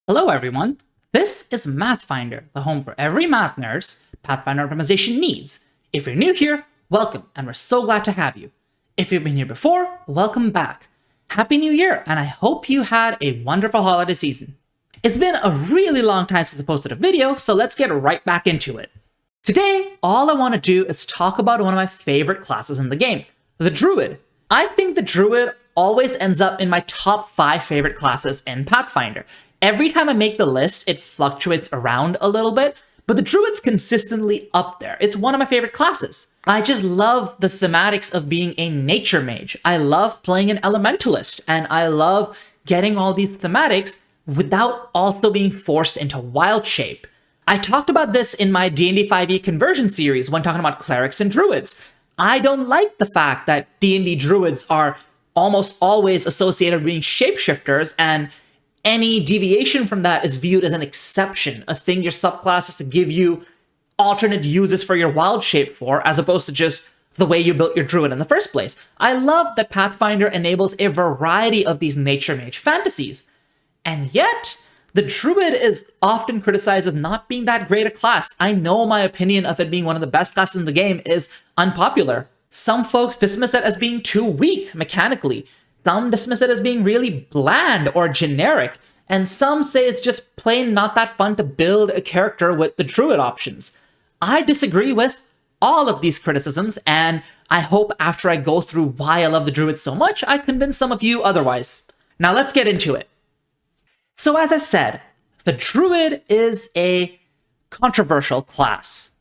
Hello everyone, this is Mathfinder, the home for every math nerd's Pathfinder optimization needs. If you're new here, welcome, and we're so glad to have you. If you've been here before, welcome back. Happy New Year, and I hope you had a wonderful holiday season. It's been a really long time since I posted a video, so let's get right back into it. Today, all I want to do is talk about one of my favorite classes in the game, the Druid. I think the Druid always ends up in my top 5 favorite classes in Pathfinder. Every time I make the list, it fluctuates around a little bit, but the Druid's consistently up there. It's one of my favorite classes. I just love the thematics of being a nature mage. I love playing an elementalist, and I love getting all these thematics without also being forced into wild shape. I talked about this in my D&D 5e conversion series when talking about clerics and druids. I don't like the fact that D&D druids are almost always associated with being shapeshifters, and any deviation from that is viewed as an exception, a thing your subclass has to give you alternate uses for your wild shape for, as opposed to just the way you built your druid in the first place. I love that Pathfinder enables a variety of these nature mage fantasies. And yet, the druid is often criticized as not being that great a class. I know my opinion of it being one of the best classes in the game is unpopular. Some folks dismiss it as being too weak mechanically. Some dismiss it as being really bland or generic, and some say it's just plain not that fun to build a character with the druid options. I disagree with all of these criticisms, and I hope after I go through why I love the druid so much, I convince some of you otherwise. Now let's get into it. So as I said, the druid is a controversial class.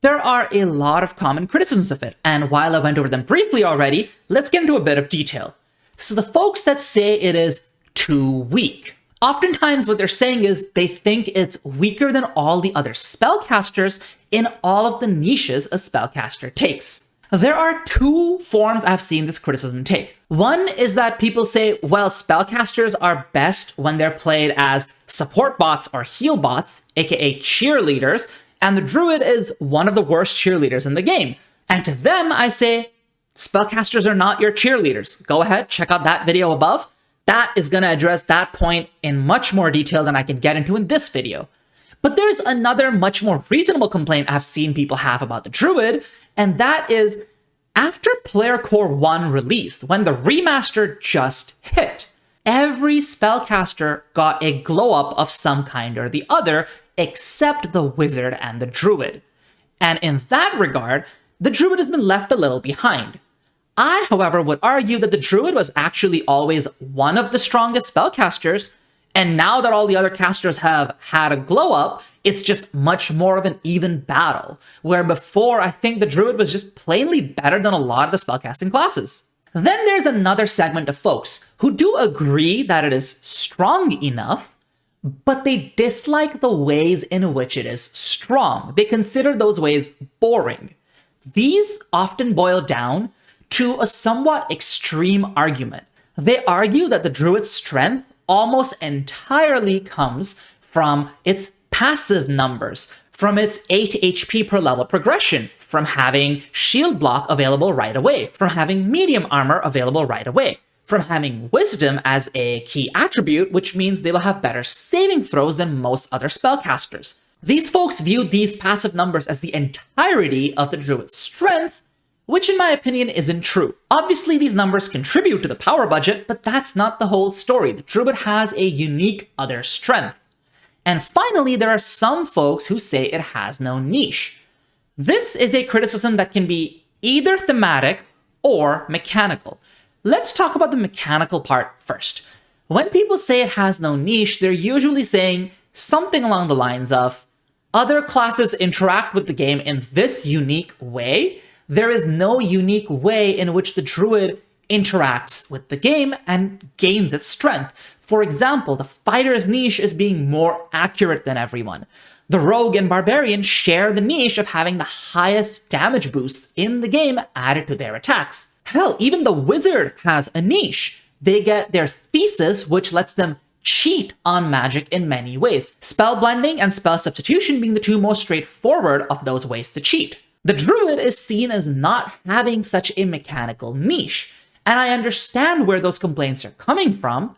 There are a lot of common criticisms of it, and while I went over them briefly already, let's get into a bit of detail. So the folks that say it is too weak, oftentimes what they're saying is they think it's weaker than all the other spellcasters in all of the niches a spellcaster takes. There are two forms I've seen this criticism take. One is that people say, well, spellcasters are best when they're played as support bots or heal bots, aka cheerleaders, and the druid is one of the worst cheerleaders in the game. And to them, I say, spellcasters are not your cheerleaders. Go ahead, check out that video above. That is going to address that point in much more detail than I can get into in this video. But there's another much more reasonable complaint I've seen people have about the Druid, and that is after Player Core 1 released, when the remaster just hit, every spellcaster got a glow up of some kind or the other, except the Wizard and the Druid. And in that regard, the Druid has been left a little behind. I, however, would argue that the Druid was actually always one of the strongest spellcasters, and now that all the other casters have had a glow up, it's just much more of an even battle, where before I think the Druid was just plainly better than a lot of the spellcasting classes. Then there's another segment of folks who do agree that it is strong enough, but they dislike the ways in which it is strong. They consider those ways boring. These often boil down to a somewhat extreme argument. They argue that the Druid's strength almost entirely comes from its passive numbers, from its 8 HP per level progression, from having shield block available right away, from having medium armor available right away, from having wisdom as a key attribute, which means they will have better saving throws than most other spellcasters. These folks view these passive numbers as the entirety of the Druid's strength, which in my opinion isn't true. Obviously, these numbers contribute to the power budget, but that's not the whole story. The Druid has a unique other strength. And finally, there are some folks who say it has no niche. This is a criticism that can be either thematic or mechanical. Let's talk about the mechanical part first. When people say it has no niche, they're usually saying something along the lines of, other classes interact with the game in this unique way. There is no unique way in which the Druid interacts with the game and gains its strength. For example, the fighter's niche is being more accurate than everyone. The rogue and barbarian share the niche of having the highest damage boosts in the game added to their attacks. Hell, even the wizard has a niche. They get their thesis, which lets them cheat on magic in many ways. Spell blending and spell substitution being the two most straightforward of those ways to cheat. The Druid is seen as not having such a mechanical niche, and I understand where those complaints are coming from,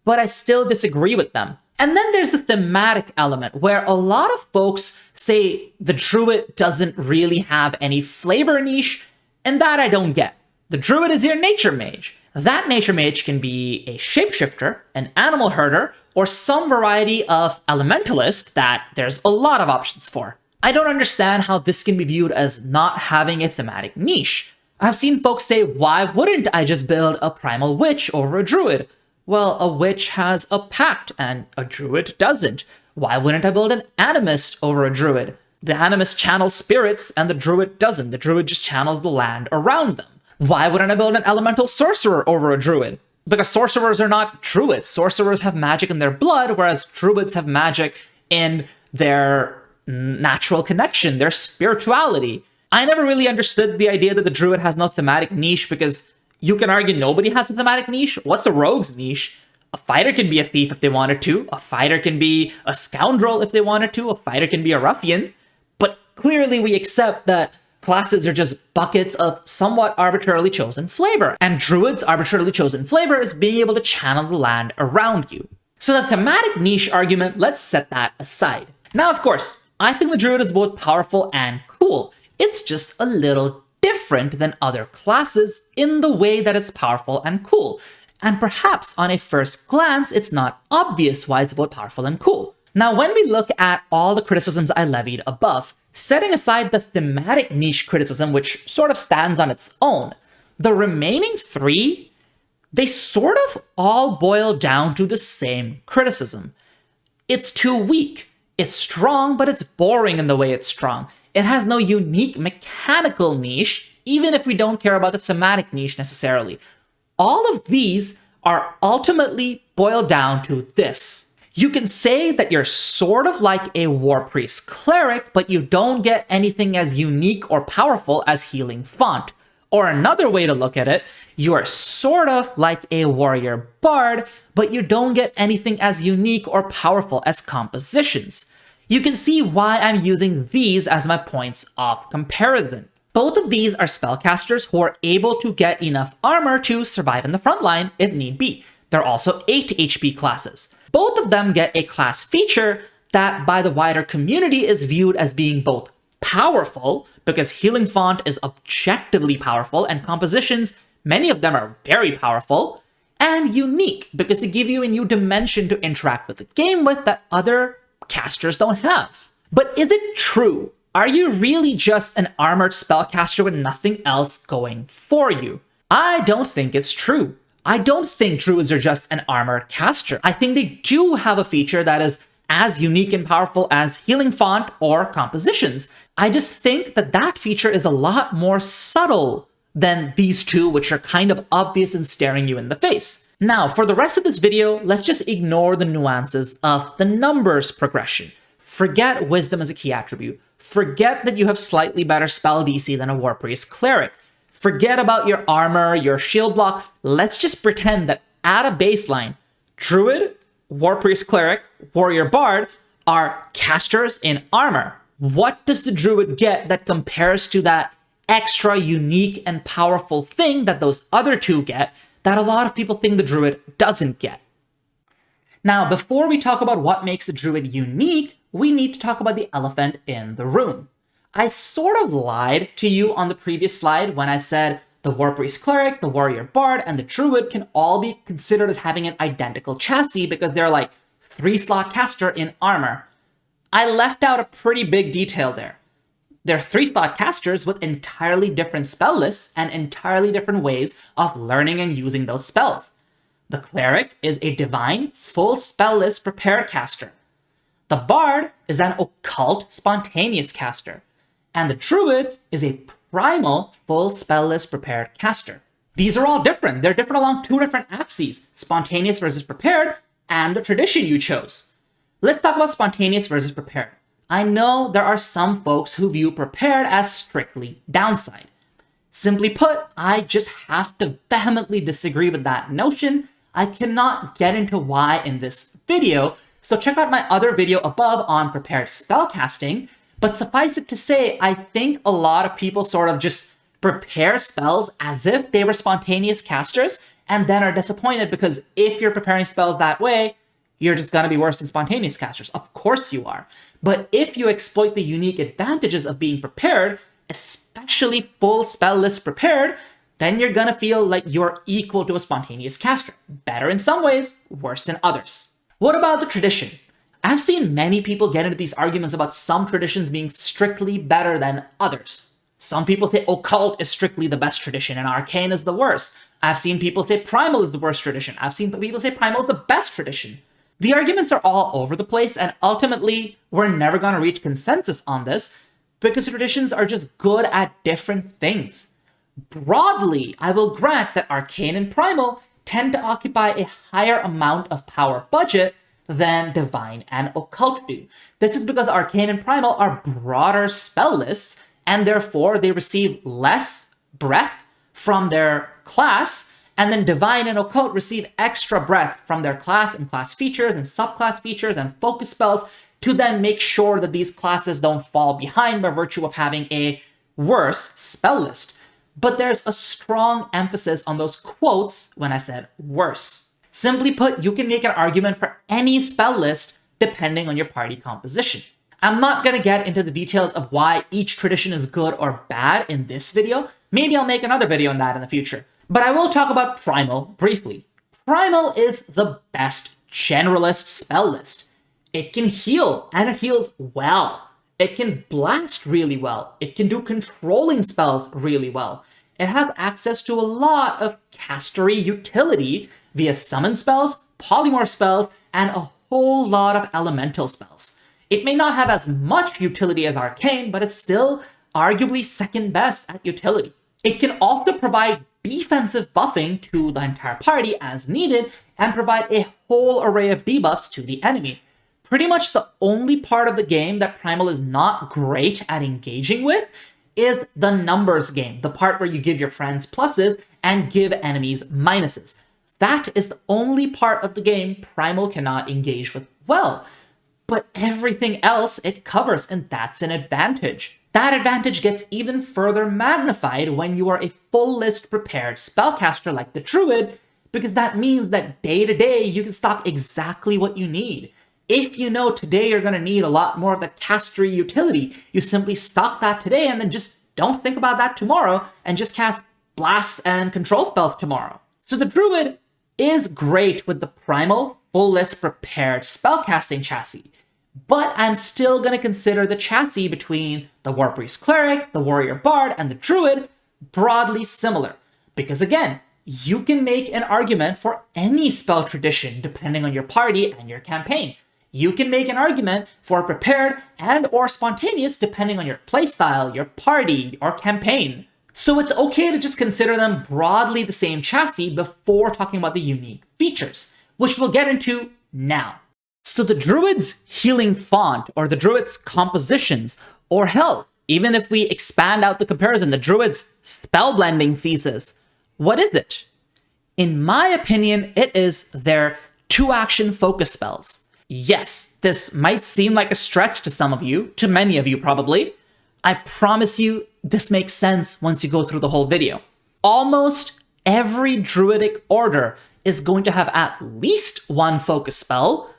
but I still disagree with them. And then there's the thematic element, where a lot of folks say the Druid doesn't really have any flavor niche, and that I don't get. The Druid is your nature mage. That nature mage can be a shapeshifter, an animal herder, or some variety of elementalist that there's a lot of options for. I don't understand how this can be viewed as not having a thematic niche. I've seen folks say, why wouldn't I just build a primal witch over a druid? Well, a witch has a pact and a druid doesn't. Why wouldn't I build an animist over a druid? The animist channels spirits and the druid doesn't. The druid just channels the land around them. Why wouldn't I build an elemental sorcerer over a druid? Because sorcerers are not druids. Sorcerers have magic in their blood, whereas druids have magic in their natural connection, their spirituality. I never really understood the idea that the druid has no thematic niche, because you can argue nobody has a thematic niche. What's a rogue's niche? A fighter can be a thief if they wanted to. A fighter can be a scoundrel if they wanted to. A fighter can be a ruffian. But clearly we accept that classes are just buckets of somewhat arbitrarily chosen flavor. And druid's arbitrarily chosen flavor is being able to channel the land around you. So the thematic niche argument, let's set that aside. Now, of course, I think the druid is both powerful and cool. It's just a little different than other classes in the way that it's powerful and cool. And perhaps on a first glance, it's not obvious why it's both powerful and cool. Now, when we look at all the criticisms I levied above, setting aside the thematic niche criticism, which sort of stands on its own, the remaining three, they sort of all boil down to the same criticism. It's too weak. It's strong, but it's boring in the way it's strong. It has no unique mechanical niche, even if we don't care about the thematic niche necessarily. All of these are ultimately boiled down to this. You can say that you're sort of like a war priest cleric, but you don't get anything as unique or powerful as healing font. Or another way to look at it, you are sort of like a warrior bard, but you don't get anything as unique or powerful as compositions. You can see why I'm using these as my points of comparison. Both of these are spellcasters who are able to get enough armor to survive in the front line if need be. They're also 8 HP classes. Both of them get a class feature that by the wider community is viewed as being both powerful, because healing font is objectively powerful and compositions, many of them are very powerful, and unique because they give you a new dimension to interact with the game with that other casters don't have. But is it true? Are you really just an armored spellcaster with nothing else going for you? I don't think it's true. I don't think druids are just an armored caster. I think they do have a feature that is as unique and powerful as healing font or compositions. I just think that that feature is a lot more subtle than these two, which are kind of obvious and staring you in the face. Now, for the rest of this video, let's just ignore the nuances of the numbers progression. Forget wisdom as a key attribute. Forget that you have slightly better spell DC than a war priest cleric. Forget about your armor, your shield block. Let's just pretend that at a baseline, druid, war priest cleric, warrior bard are casters in armor. What does the druid get that compares to that extra unique and powerful thing that those other two get that a lot of people think the druid doesn't get? Now, before we talk about what makes the druid unique, we need to talk about the elephant in the room. I sort of lied to you on the previous slide when I said the war priest cleric, the warrior bard, and the druid can all be considered as having an identical chassis because they're like 3-slot caster in armor. I left out a pretty big detail there. They're 3-slot casters with entirely different spell lists and entirely different ways of learning and using those spells. The cleric is a divine, full spell list prepared caster. The bard is an occult, spontaneous caster. And the druid is a primal, full spell list prepared caster. These are all different. They're different along 2 different axes, spontaneous versus prepared, and the tradition you chose. Let's talk about spontaneous versus prepared. I know there are some folks who view prepared as strictly downside. Simply put, I just have to vehemently disagree with that notion. I cannot get into why in this video, so check out my other video above on prepared spellcasting. But suffice it to say, I think a lot of people sort of just prepare spells as if they were spontaneous casters and then are disappointed because if you're preparing spells that way, you're just gonna be worse than spontaneous casters. Of course you are. But if you exploit the unique advantages of being prepared, especially full spell list prepared, then you're gonna feel like you're equal to a spontaneous caster. Better in some ways, worse in others. What about the tradition? I've seen many people get into these arguments about some traditions being strictly better than others. Some people say Occult is strictly the best tradition and Arcane is the worst. I've seen people say Primal is the worst tradition. I've seen people say Primal is the best tradition. The arguments are all over the place, and ultimately, we're never going to reach consensus on this because traditions are just good at different things. Broadly, I will grant that Arcane and Primal tend to occupy a higher amount of power budget than Divine and Occult do. This is because Arcane and Primal are broader spell lists, and therefore they receive less breadth from their class, and then Divine and Occult receive extra breadth from their class and class features and subclass features and focus spells to then make sure that these classes don't fall behind by virtue of having a worse spell list. But there's a strong emphasis on those quotes when I said worse. Simply put, you can make an argument for any spell list depending on your party composition. I'm not going to get into the details of why each tradition is good or bad in this video. Maybe I'll make another video on that in the future. But I will talk about Primal briefly. Primal is the best generalist spell list. It can heal, and it heals well. It can blast really well. It can do controlling spells really well. It has access to a lot of castery utility via summon spells, polymorph spells, and a whole lot of elemental spells. It may not have as much utility as Arcane, but it's still arguably second best at utility. It can also provide defensive buffing to the entire party as needed and provide a whole array of debuffs to the enemy. Pretty much the only part of the game that Primal is not great at engaging with is the numbers game, the part where you give your friends pluses and give enemies minuses. That is the only part of the game Primal cannot engage with well. But everything else it covers, and that's an advantage. That advantage gets even further magnified when you are a full list prepared spellcaster like the Druid, because that means that day to day you can stock exactly what you need. If you know today you're going to need a lot more of the castery utility, you simply stock that today and then just don't think about that tomorrow and just cast blasts and control spells tomorrow. So the Druid is great with the Primal full list prepared spellcasting chassis, but I'm still going to consider the chassis between the War Priest Cleric, the Warrior Bard, and the Druid broadly similar. Because again, you can make an argument for any spell tradition depending on your party and your campaign. You can make an argument for prepared and or spontaneous depending on your playstyle, your party, or campaign. So it's okay to just consider them broadly the same chassis before talking about the unique features, which we'll get into now. So the Druid's healing font, or the Druid's compositions, or hell, even if we expand out the comparison, the Druid's spell blending thesis, what is it? In my opinion, it is their 2-action focus spells. Yes, this might seem like a stretch to some of you, to many of you probably. I promise you, this makes sense once you go through the whole video. Almost every Druidic order is going to have at least one focus spell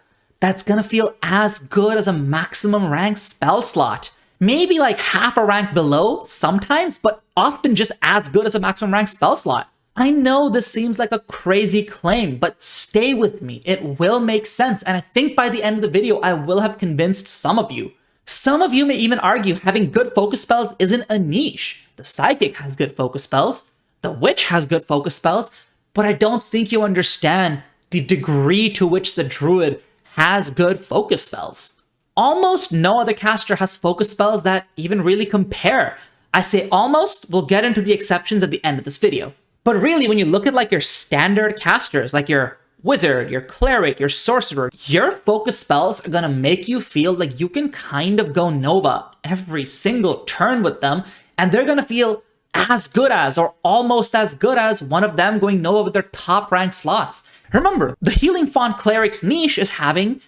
that's gonna feel as good as a maximum rank spell slot. Maybe like half a rank below sometimes, but often just as good as a maximum rank spell slot. I know this seems like a crazy claim, but stay with me. It will make sense, and I think by the end of the video, I will have convinced some of you. Some of you may even argue having good focus spells isn't a niche. The Psychic has good focus spells, the Witch has good focus spells, but I don't think you understand the degree to which the Druid has good focus spells. Almost no other caster has focus spells that even really compare. I say almost, we'll get into the exceptions at the end of this video. But really, when you look at like your standard casters, like your Wizard, your Cleric, your Sorcerer, your focus spells are gonna make you feel like you can kind of go Nova every single turn with them, and they're gonna feel as good as, or almost as good as, one of them going Nova with their top rank slots. Remember, the Healing Font Cleric's niche is having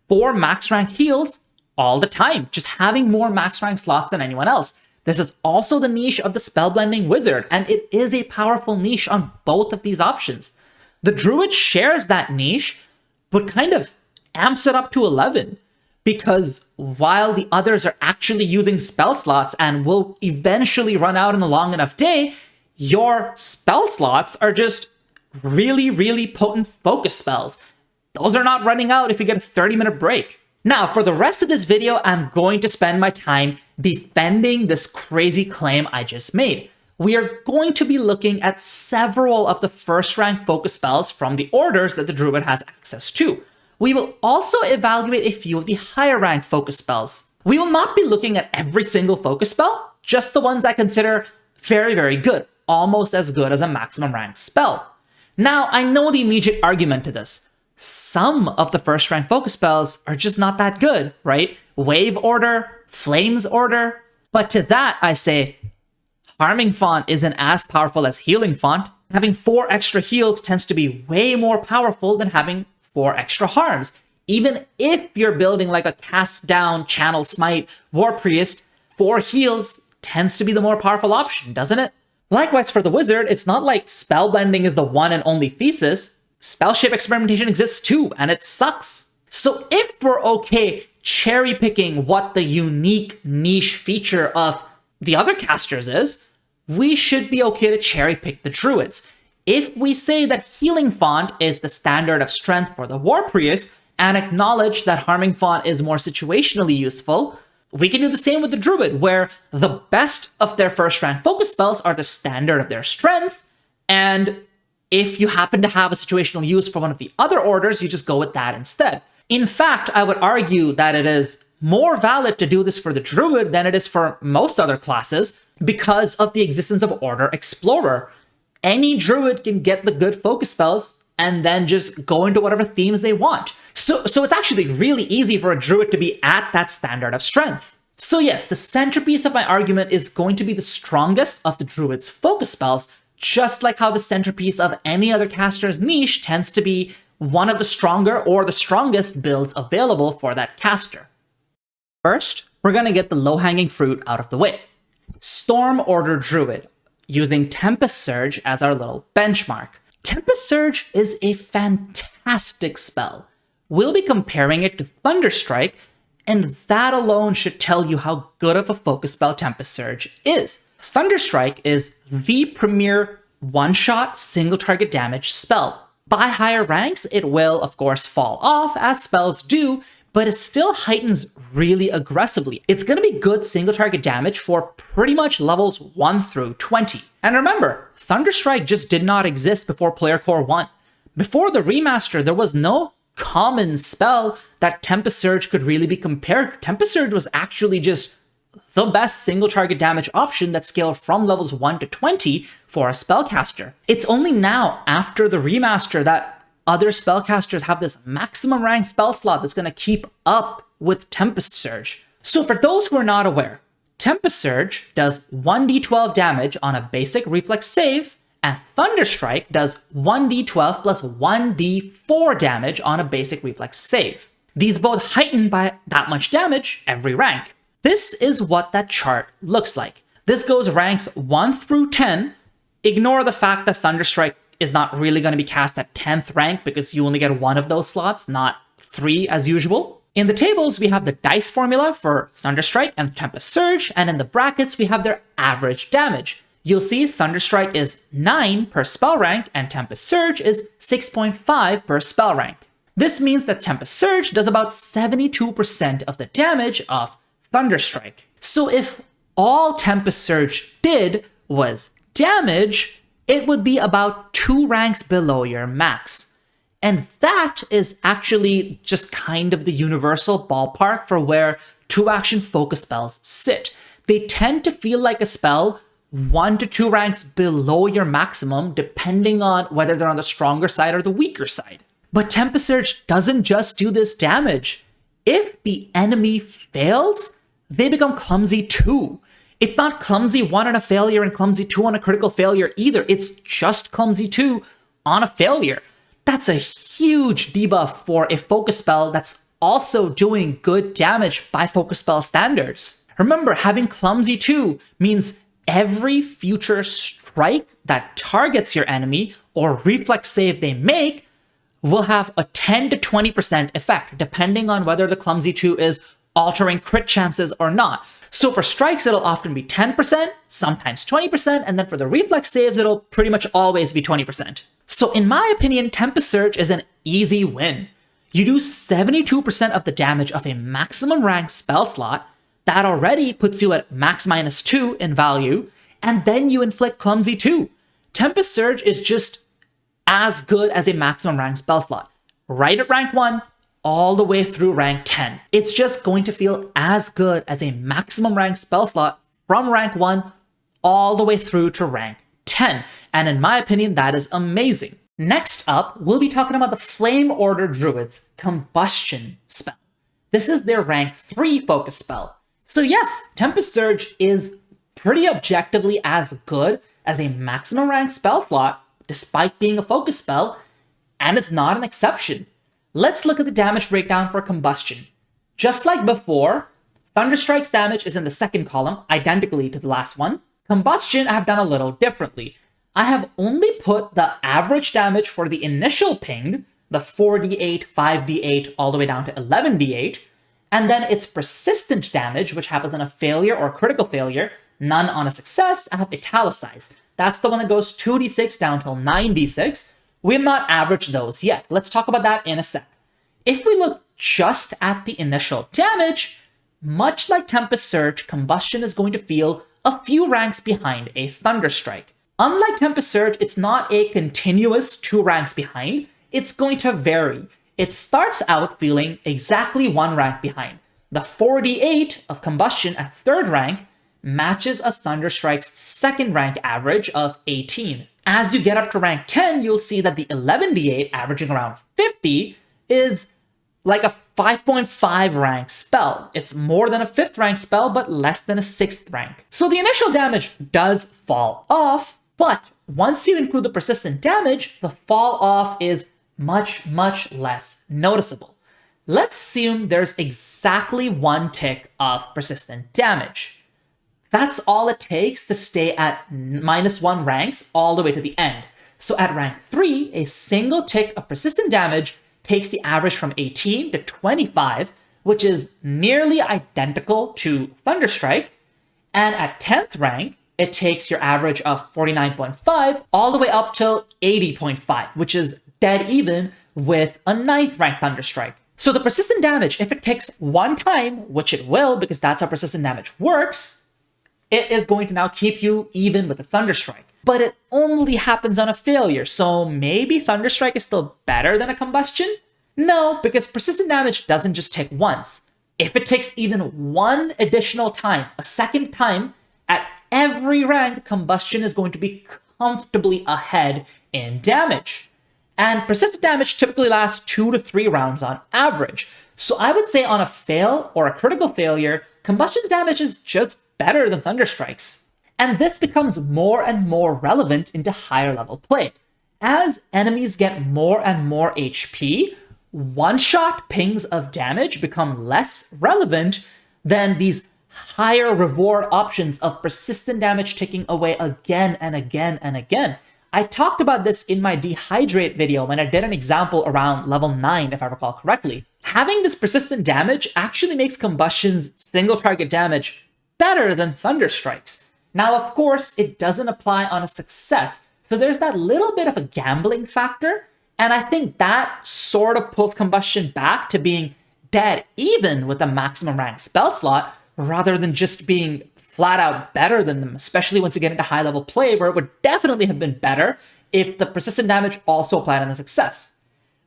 4 max rank heals all the time, just having more max rank slots than anyone else. This is also the niche of the Spellblending Wizard, and it is a powerful niche on both of these options. The Druid shares that niche, but kind of amps it up to 11. Because while the others are actually using spell slots and will eventually run out in a long enough day, your spell slots are just really, really potent focus spells. Those are not running out if you get a 30-minute break. Now, for the rest of this video, I'm going to spend my time defending this crazy claim I just made. We are going to be looking at several of the first-rank focus spells from the orders that the Druid has access to. We will also evaluate a few of the higher-rank focus spells. We will not be looking at every single focus spell, just the ones I consider very, very good, almost as good as a maximum rank spell. Now, I know the immediate argument to this. Some of the first rank focus spells are just not that good, right? Wave Order, Flames Order. But to that, I say, Harming Font isn't as powerful as Healing Font. Having 4 extra heals tends to be way more powerful than having 4 extra harms. Even if you're building like a Cast Down, Channel Smite, War Priest, 4 heals tends to be the more powerful option, doesn't it? Likewise for the Wizard, it's not like spellblending is the one and only thesis. Spell shape experimentation exists too, and it sucks. So if we're okay cherry picking what the unique niche feature of the other casters is, we should be okay to cherry pick the Druids. If we say that Healing Font is the standard of strength for the War Priest, and acknowledge that Harming Font is more situationally useful, we can do the same with the Druid, where the best of their first rank focus spells are the standard of their strength, and if you happen to have a situational use for one of the other orders, you just go with that instead. In fact, I would argue that it is more valid to do this for the Druid than it is for most other classes because of the existence of Order Explorer. Any Druid can get the good focus spells and then just go into whatever themes they want. So it's actually really easy for a Druid to be at that standard of strength. So yes, the centerpiece of my argument is going to be the strongest of the Druid's focus spells, just like how the centerpiece of any other caster's niche tends to be one of the stronger or the strongest builds available for that caster. First, we're going to get the low-hanging fruit out of the way. Storm Order Druid, using Tempest Surge as our little benchmark. Tempest Surge is a fantastic spell. We'll be comparing it to Thunderstrike, and that alone should tell you how good of a focus spell Tempest Surge is. Thunderstrike is the premier one-shot, single-target damage spell. By higher ranks, it will, of course, fall off, as spells do, but it still heightens really aggressively. It's going to be good single-target damage for pretty much levels 1 through 20. And remember, Thunderstrike just did not exist before Player Core 1. Before the remaster, there was no common spell that Tempest Surge could really be compared to. Tempest Surge was actually just the best single target damage option that scaled from levels 1 to 20 for a spellcaster. It's only now, after the remaster, that other spellcasters have this maximum rank spell slot that's going to keep up with Tempest Surge. So for those who are not aware, Tempest Surge does 1d12 damage on a basic reflex save, and Thunderstrike does 1d12 plus 1d4 damage on a basic reflex save. These both heighten by that much damage every rank. This is what that chart looks like. This goes ranks 1 through 10. Ignore the fact that Thunderstrike is not really going to be cast at 10th rank because you only get 1 of those slots, not 3 as usual. In the tables, we have the dice formula for Thunderstrike and Tempest Surge, and in the brackets, we have their average damage. You'll see Thunderstrike is 9 per spell rank and Tempest Surge is 6.5 per spell rank. This means that Tempest Surge does about 72% of the damage of Thunderstrike. So if all Tempest Surge did was damage, it would be about 2 ranks below your max. And that is actually just kind of the universal ballpark for where 2-action focus spells sit. They tend to feel like a spell 1 to 2 ranks below your maximum, depending on whether they're on the stronger side or the weaker side. But Tempest Surge doesn't just do this damage. If the enemy fails, they become clumsy too. It's not clumsy 1 on a failure and clumsy 2 on a critical failure either. It's just clumsy 2 on a failure. That's a huge debuff for a focus spell that's also doing good damage by focus spell standards. Remember, having clumsy 2 means every future strike that targets your enemy or reflex save they make will have a 10 to 20% effect, depending on whether the Clumsy 2 is altering crit chances or not. So for strikes, it'll often be 10%, sometimes 20%, and then for the reflex saves, it'll pretty much always be 20%. So in my opinion, Tempest Surge is an easy win. You do 72% of the damage of a maximum rank spell slot. That already puts you at max -2 in value, and then you inflict Clumsy 2. Tempest Surge is just as good as a maximum rank spell slot. Right at rank 1, all the way through rank 10. It's just going to feel as good as a maximum rank spell slot from rank 1 all the way through to rank 10. And in my opinion, that is amazing. Next up, we'll be talking about the Flame Order Druids Combustion spell. This is their rank 3 focus spell. So yes, Tempest Surge is pretty objectively as good as a maximum rank spell slot, despite being a focus spell, and it's not an exception. Let's look at the damage breakdown for Combustion. Just like before, Thunderstrike's damage is in the second column, identically to the last one. Combustion, I have done a little differently. I have only put the average damage for the initial ping, the 4d8, 5d8, all the way down to 11d8, and then its persistent damage, which happens on a failure or critical failure, none on a success, I have italicized. That's the one that goes 2d6 down till 9d6. We have not averaged those yet. Let's talk about that in a sec. If we look just at the initial damage, much like Tempest Surge, Combustion is going to feel a few ranks behind a Thunderstrike. Unlike Tempest Surge, it's not a continuous 2 ranks behind. It's going to vary. It starts out feeling exactly 1 rank behind. The 4d8 of Combustion at 3rd rank matches a Thunderstrike's 2nd rank average of 18. As you get up to rank 10, you'll see that the 11d8, averaging around 50, is like a 5.5 rank spell. It's more than a 5th rank spell, but less than a 6th rank. So the initial damage does fall off, but once you include the persistent damage, the fall off is much, much less noticeable. Let's assume there's exactly 1 tick of persistent damage. That's all it takes to stay at -1 ranks all the way to the end. So at rank 3, a single tick of persistent damage takes the average from 18 to 25, which is nearly identical to Thunderstrike. And at 10th rank, it takes your average of 49.5 all the way up till 80.5, which is dead even with a 9th rank Thunderstrike. So the persistent damage, if it takes 1 time, which it will because that's how persistent damage works, it is going to now keep you even with a Thunderstrike. But it only happens on a failure, so maybe Thunderstrike is still better than a Combustion? No, because persistent damage doesn't just tick once. If it takes even 1 additional time, a 2nd time, at every rank, Combustion is going to be comfortably ahead in damage. And persistent damage typically lasts 2 to 3 rounds on average. So I would say on a fail or a critical failure, Combustion's damage is just better than Thunderstrike's. And this becomes more and more relevant into higher level play. As enemies get more and more HP, one-shot pings of damage become less relevant than these higher reward options of persistent damage ticking away again and again and again. I talked about this in my Dehydrate video when I did an example around level 9, if I recall correctly. Having this persistent damage actually makes Combustion's single target damage better than Thunderstrike's. Now, of course, it doesn't apply on a success, so there's that little bit of a gambling factor, and I think that sort of pulls Combustion back to being dead even with a maximum rank spell slot, rather than just being flat out better than them, especially once you get into high level play, where it would definitely have been better if the persistent damage also applied on the success.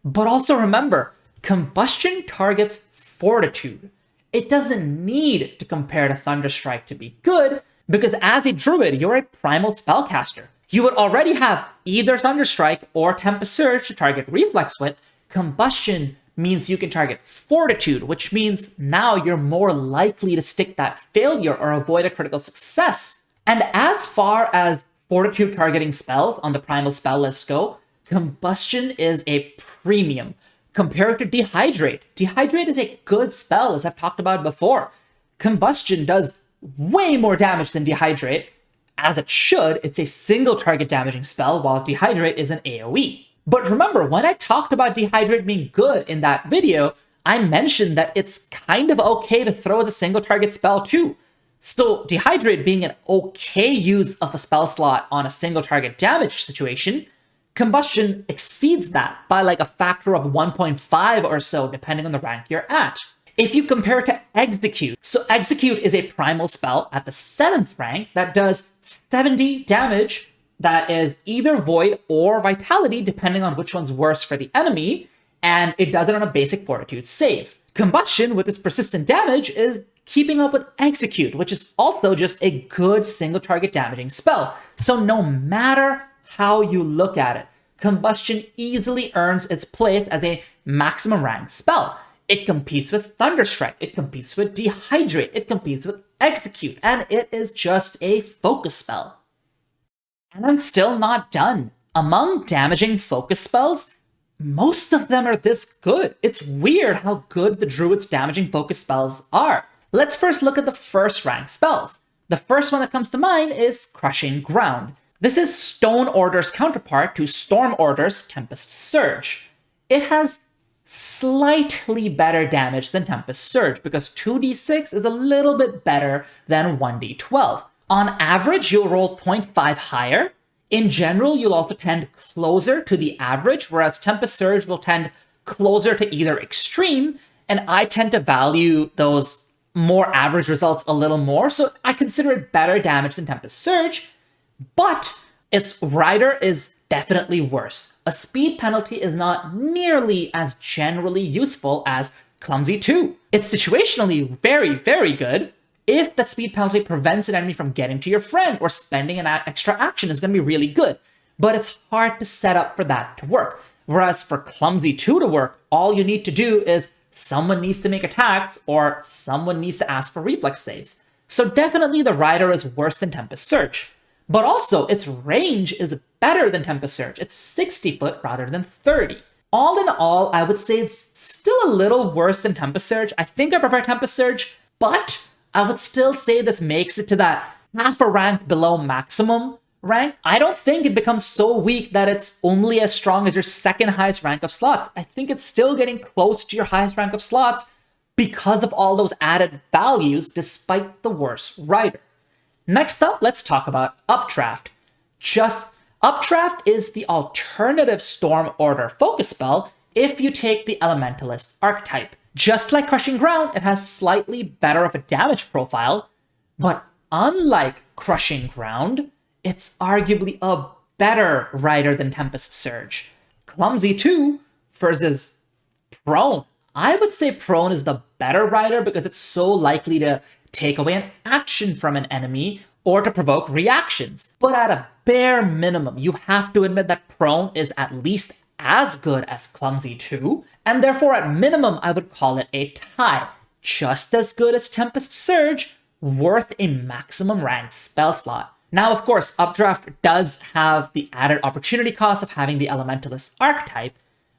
But also remember, Combustion targets Fortitude. It doesn't need to compare to Thunderstrike to be good, because as a Druid, you're a Primal spellcaster. You would already have either Thunderstrike or Tempest Surge to target Reflex with. Combustion means you can target Fortitude, which means now you're more likely to stick that failure or avoid a critical success. And as far as Fortitude targeting spells on the Primal spell list go, Combustion is a premium. Compared to Dehydrate. Dehydrate is a good spell, as I've talked about before. Combustion does way more damage than Dehydrate. As it should, it's a single target damaging spell, while Dehydrate is an AoE. But remember, when I talked about Dehydrate being good in that video, I mentioned that it's kind of okay to throw as a single target spell too. So Dehydrate being an okay use of a spell slot on a single target damage situation, Combustion exceeds that by like a factor of 1.5 or so, depending on the rank you're at. If you compare it to Execute, so Execute is a primal spell at the 7th rank that does 70 damage that is either Void or Vitality, depending on which one's worse for the enemy, and it does it on a basic Fortitude save. Combustion, with its persistent damage, is keeping up with Execute, which is also just a good single target damaging spell. So no matter how you look at it, Combustion easily earns its place as a maximum rank spell. It competes with Thunderstrike, it competes with Dehydrate, it competes with Execute, and it is just a focus spell. And I'm still not done. Among damaging focus spells, most of them are this good. It's weird how good the Druids' damaging focus spells are. Let's first look at the first rank spells. The first one that comes to mind is Crushing Ground. This is Stone Order's counterpart to Storm Order's Tempest Surge. It has slightly better damage than Tempest Surge because 2d6 is a little bit better than 1d12. On average, you'll roll 0.5 higher. In general, you'll also tend closer to the average, whereas Tempest Surge will tend closer to either extreme, and I tend to value those more average results a little more, so I consider it better damage than Tempest Surge, but its rider is definitely worse. A speed penalty is not nearly as generally useful as Clumsy 2. It's situationally very, very good. If that speed penalty prevents an enemy from getting to your friend or spending an extra action, is going to be really good. But it's hard to set up for that to work. Whereas for Clumsy 2 to work, all you need to do is someone needs to make attacks or someone needs to ask for reflex saves. So definitely the rider is worse than Tempest Surge. But also, its range is better than Tempest Surge. It's 60 foot rather than 30. All in all, I would say it's still a little worse than Tempest Surge. I think I prefer Tempest Surge, but I would still say this makes it to that half a rank below maximum rank. I don't think it becomes so weak that it's only as strong as your second highest rank of slots. I think it's still getting close to your highest rank of slots because of all those added values despite the worse rider. Next up, let's talk about Updraft. Updraft is the alternative Storm Order focus spell if you take the Elementalist archetype. Just like Crushing Ground, it has slightly better of a damage profile, but unlike Crushing Ground, it's arguably a better rider than Tempest Surge. Clumsy 2 versus Prone. I would say Prone is the better rider because it's so likely to take away an action from an enemy or to provoke reactions. But at a bare minimum, you have to admit that Prone is at least as good as Clumsy 2, and therefore at minimum I would call it a tie. Just as good as Tempest Surge, worth a maximum rank spell slot. Now of course, Updraft does have the added opportunity cost of having the Elementalist archetype,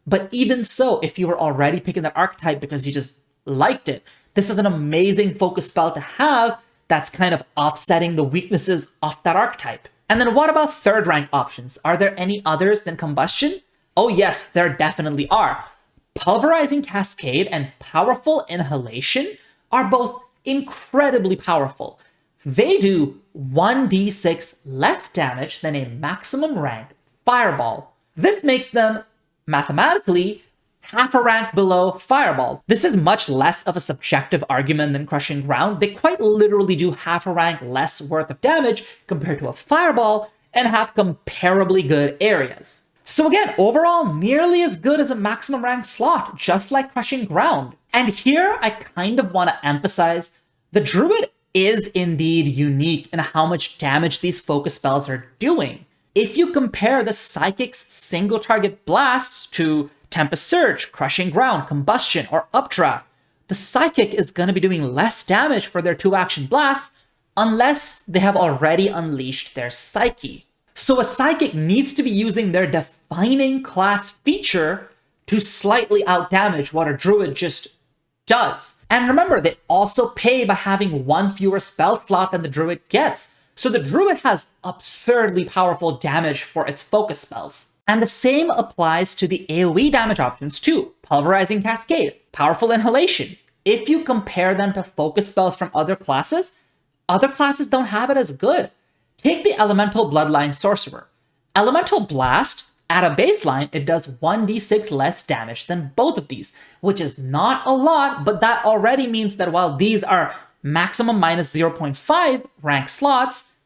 but even so, if you were already picking that archetype because you just liked it, this is an amazing focus spell to have that's kind of offsetting the weaknesses of that archetype. And then what about third rank options? Are there any others than Combustion? Oh yes, there definitely are. Pulverizing Cascade and Powerful Inhalation are both incredibly powerful. They do 1d6 less damage than a maximum rank Fireball. This makes them, mathematically, half a rank below Fireball. This is much less of a subjective argument than Crushing Ground. They quite literally do half a rank less worth of damage compared to a Fireball and have comparably good areas. So again, overall, nearly as good as a maximum rank slot, just like Crushing Ground. And here, I kind of want to emphasize, the Druid is indeed unique in how much damage these focus spells are doing. If you compare the Psychic's single target blasts to Tempest Surge, Crushing Ground, Combustion, or Updraft, the Psychic is going to be doing less damage for their 2-action blasts unless they have already unleashed their Psyche. So a Psychic needs to be using their defining class feature to slightly outdamage what a Druid just does. And remember, they also pay by having one fewer spell slot than the Druid gets. So the Druid has absurdly powerful damage for its focus spells. And the same applies to the AoE damage options too. Pulverizing Cascade, Powerful Inhalation. If you compare them to focus spells from other classes don't have it as good. Take the Elemental Bloodline Sorcerer. Elemental Blast, at a baseline, it does 1d6 less damage than both of these, which is not a lot, but that already means that while these are maximum minus 0.5 rank slots,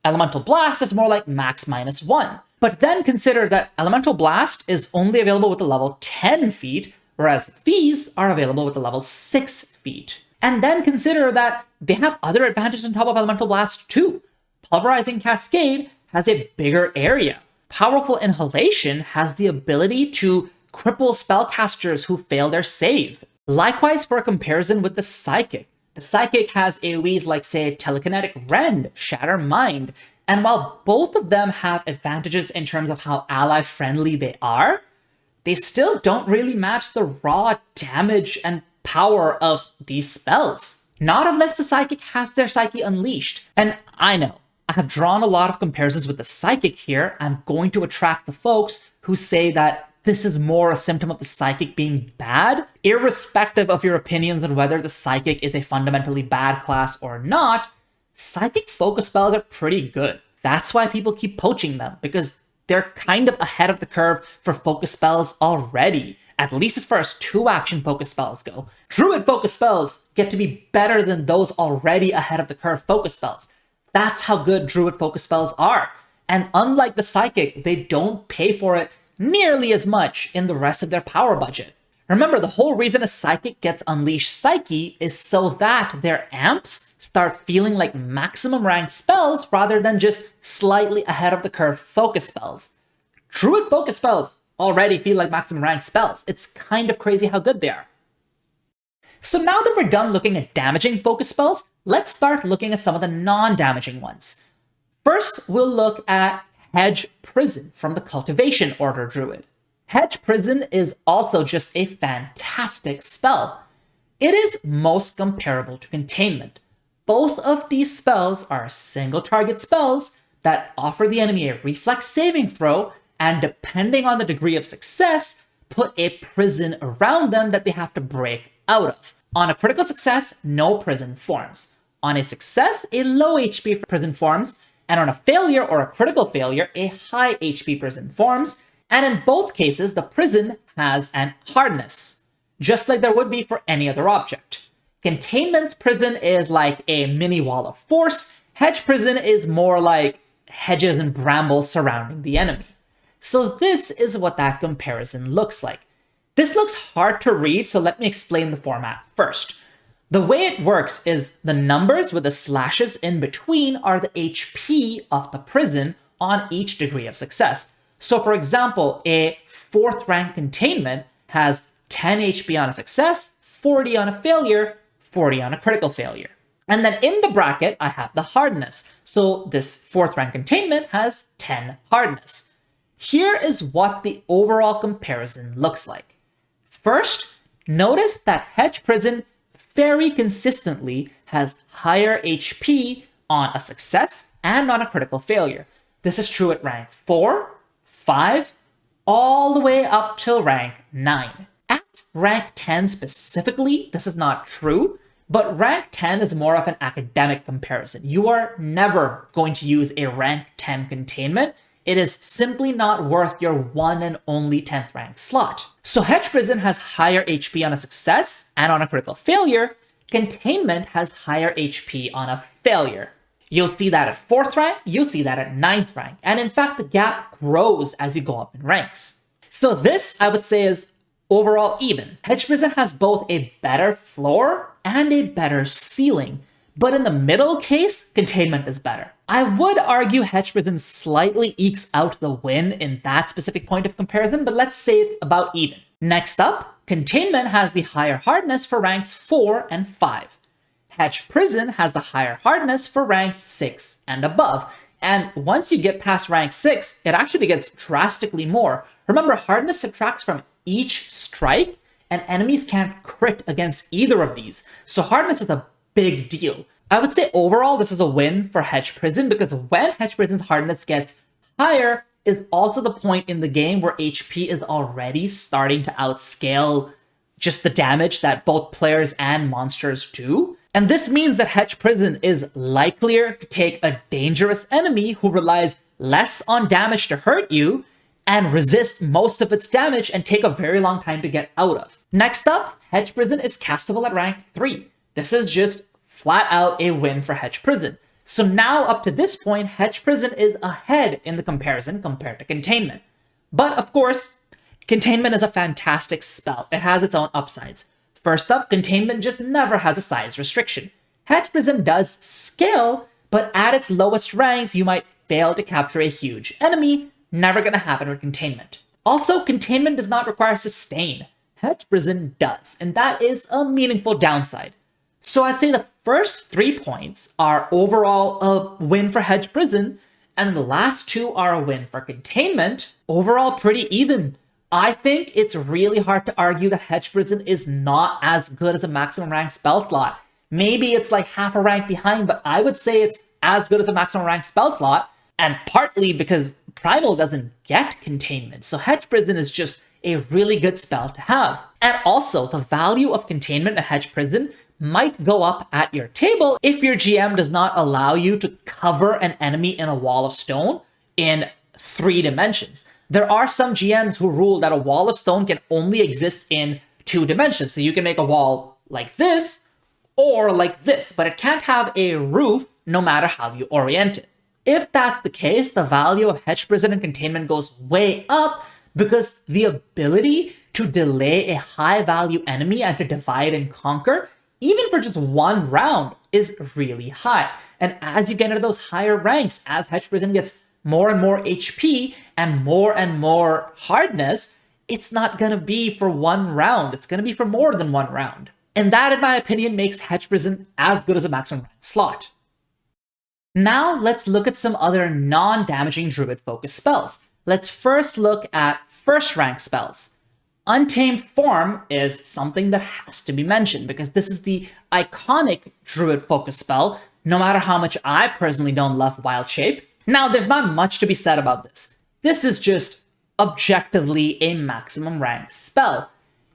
Elemental Blast is more like max minus 1. But then consider that Elemental Blast is only available with the level 10 feat, whereas these are available with the level 6 feat. And then consider that they have other advantages on top of Elemental Blast too. Pulverizing Cascade has a bigger area. Powerful Inhalation has the ability to cripple spellcasters who fail their save. Likewise for a comparison with the Psychic. The Psychic has AoEs like, say, Telekinetic Rend, Shatter Mind, and while both of them have advantages in terms of how ally-friendly they are, they still don't really match the raw damage and power of these spells. Not unless the Psychic has their Psyche unleashed. And I know, I have drawn a lot of comparisons with the Psychic here. I'm going to attract the folks who say that this is more a symptom of the Psychic being bad. Irrespective of your opinions on whether the Psychic is a fundamentally bad class or not, Psychic focus spells are pretty good. That's why people keep poaching them, because they're kind of ahead of the curve for focus spells already, at least as far as 2-action focus spells go. Druid focus spells get to be better than those already ahead of the curve focus spells. That's how good Druid focus spells are. And unlike the Psychic, they don't pay for it nearly as much in the rest of their power budget. Remember, the whole reason a Psychic gets Unleashed Psyche is so that their amps start feeling like maximum rank spells rather than just slightly ahead of the curve focus spells. Druid focus spells already feel like maximum rank spells. It's kind of crazy how good they are. So now that we're done looking at damaging focus spells, let's start looking at some of the non-damaging ones. First, we'll look at Hedge Prison from the Cultivation Order Druid. Hedge Prison is also just a fantastic spell. It is most comparable to Containment. Both of these spells are single target spells that offer the enemy a reflex saving throw, and depending on the degree of success, put a prison around them that they have to break out of. On a critical success, no prison forms. On a success, a low HP prison forms, and on a failure or a critical failure, a high HP prison forms, and in both cases, the prison has an hardness, just like there would be for any other object. Containment's prison is like a mini wall of force. Hedge Prison is more like hedges and brambles surrounding the enemy. So this is what that comparison looks like. This looks hard to read, so let me explain the format first. The way it works is the numbers with the slashes in between are the HP of the prison on each degree of success. So for example, a 4th rank Containment has 10 HP on a success, 40 on a failure, 40 on a critical failure. And then in the bracket, I have the hardness. So this 4th rank Containment has 10 hardness. Here is what the overall comparison looks like. First, notice that Hedge Prison very consistently has higher HP on a success and on a critical failure. This is true at rank 4, 5, all the way up till rank 9. At rank 10 specifically, this is not true, but rank 10 is more of an academic comparison. You are never going to use a rank 10 Containment. It is simply not worth your one and only 10th rank slot. So Hedge Prison has higher HP on a success and on a critical failure. Containment has higher HP on a failure. You'll see that at 4th rank, you'll see that at 9th rank, and in fact the gap grows as you go up in ranks. So this, I would say, is overall even. Hedge Prison has both a better floor and a better ceiling, but in the middle case, Containment is better. I would argue Hedge Prison slightly ekes out the win in that specific point of comparison, but let's say it's about even. Next up, Containment has the higher hardness for ranks 4 and 5. Hedge Prison has the higher hardness for ranks 6 and above. And once you get past rank 6, it actually gets drastically more. Remember, hardness subtracts from each strike, and enemies can't crit against either of these. So hardness is a big deal. I would say overall this is a win for Hedge Prison, because when Hedge Prison's hardness gets higher, is also the point in the game where HP is already starting to outscale just the damage that both players and monsters do. And this means that Hedge Prison is likelier to take a dangerous enemy who relies less on damage to hurt you and resist most of its damage and take a very long time to get out of. Next up, Hedge Prison is castable at rank 3. This is just flat out a win for Hedge Prison. So now up to this point, Hedge Prison is ahead in the comparison compared to Containment. But of course, Containment is a fantastic spell. It has its own upsides. First up, Containment just never has a size restriction. Hedge Prison does scale, but at its lowest ranks, you might fail to capture a huge enemy. Never gonna happen with Containment. Also, Containment does not require sustain. Hedge Prison does, and that is a meaningful downside. So I'd say the first 3 points are overall a win for Hedge Prison, and then the last 2 are a win for Containment. Overall, pretty even. I think it's really hard to argue that Hedge Prison is not as good as a maximum rank spell slot. Maybe it's like half a rank behind, but I would say it's as good as a maximum rank spell slot, and partly because Primal doesn't get Containment, so Hedge Prison is just a really good spell to have. And also, the value of Containment at Hedge Prison might go up at your table if your GM does not allow you to cover an enemy in a wall of stone in 3 dimensions. There are some GMs who rule that a wall of stone can only exist in 2 dimensions. So you can make a wall like this or like this, but it can't have a roof no matter how you orient it. If that's the case, the value of Hedge Prison and Containment goes way up because the ability to delay a high value enemy and to divide and conquer, even for just 1 round, is really high. And as you get into those higher ranks, as Hedge Prison gets more and more HP and more hardness, it's not gonna be for 1 round. It's gonna be for more than 1 round. And that, in my opinion, makes Hedge Prison as good as a maximum rank slot. Now let's look at some other non-damaging Druid-focused spells. Let's first look at first rank spells. Untamed Form is something that has to be mentioned because this is the iconic Druid-focused spell, no matter how much I personally don't love Wild Shape. Now, there's not much to be said about this. This is just objectively a maximum rank spell.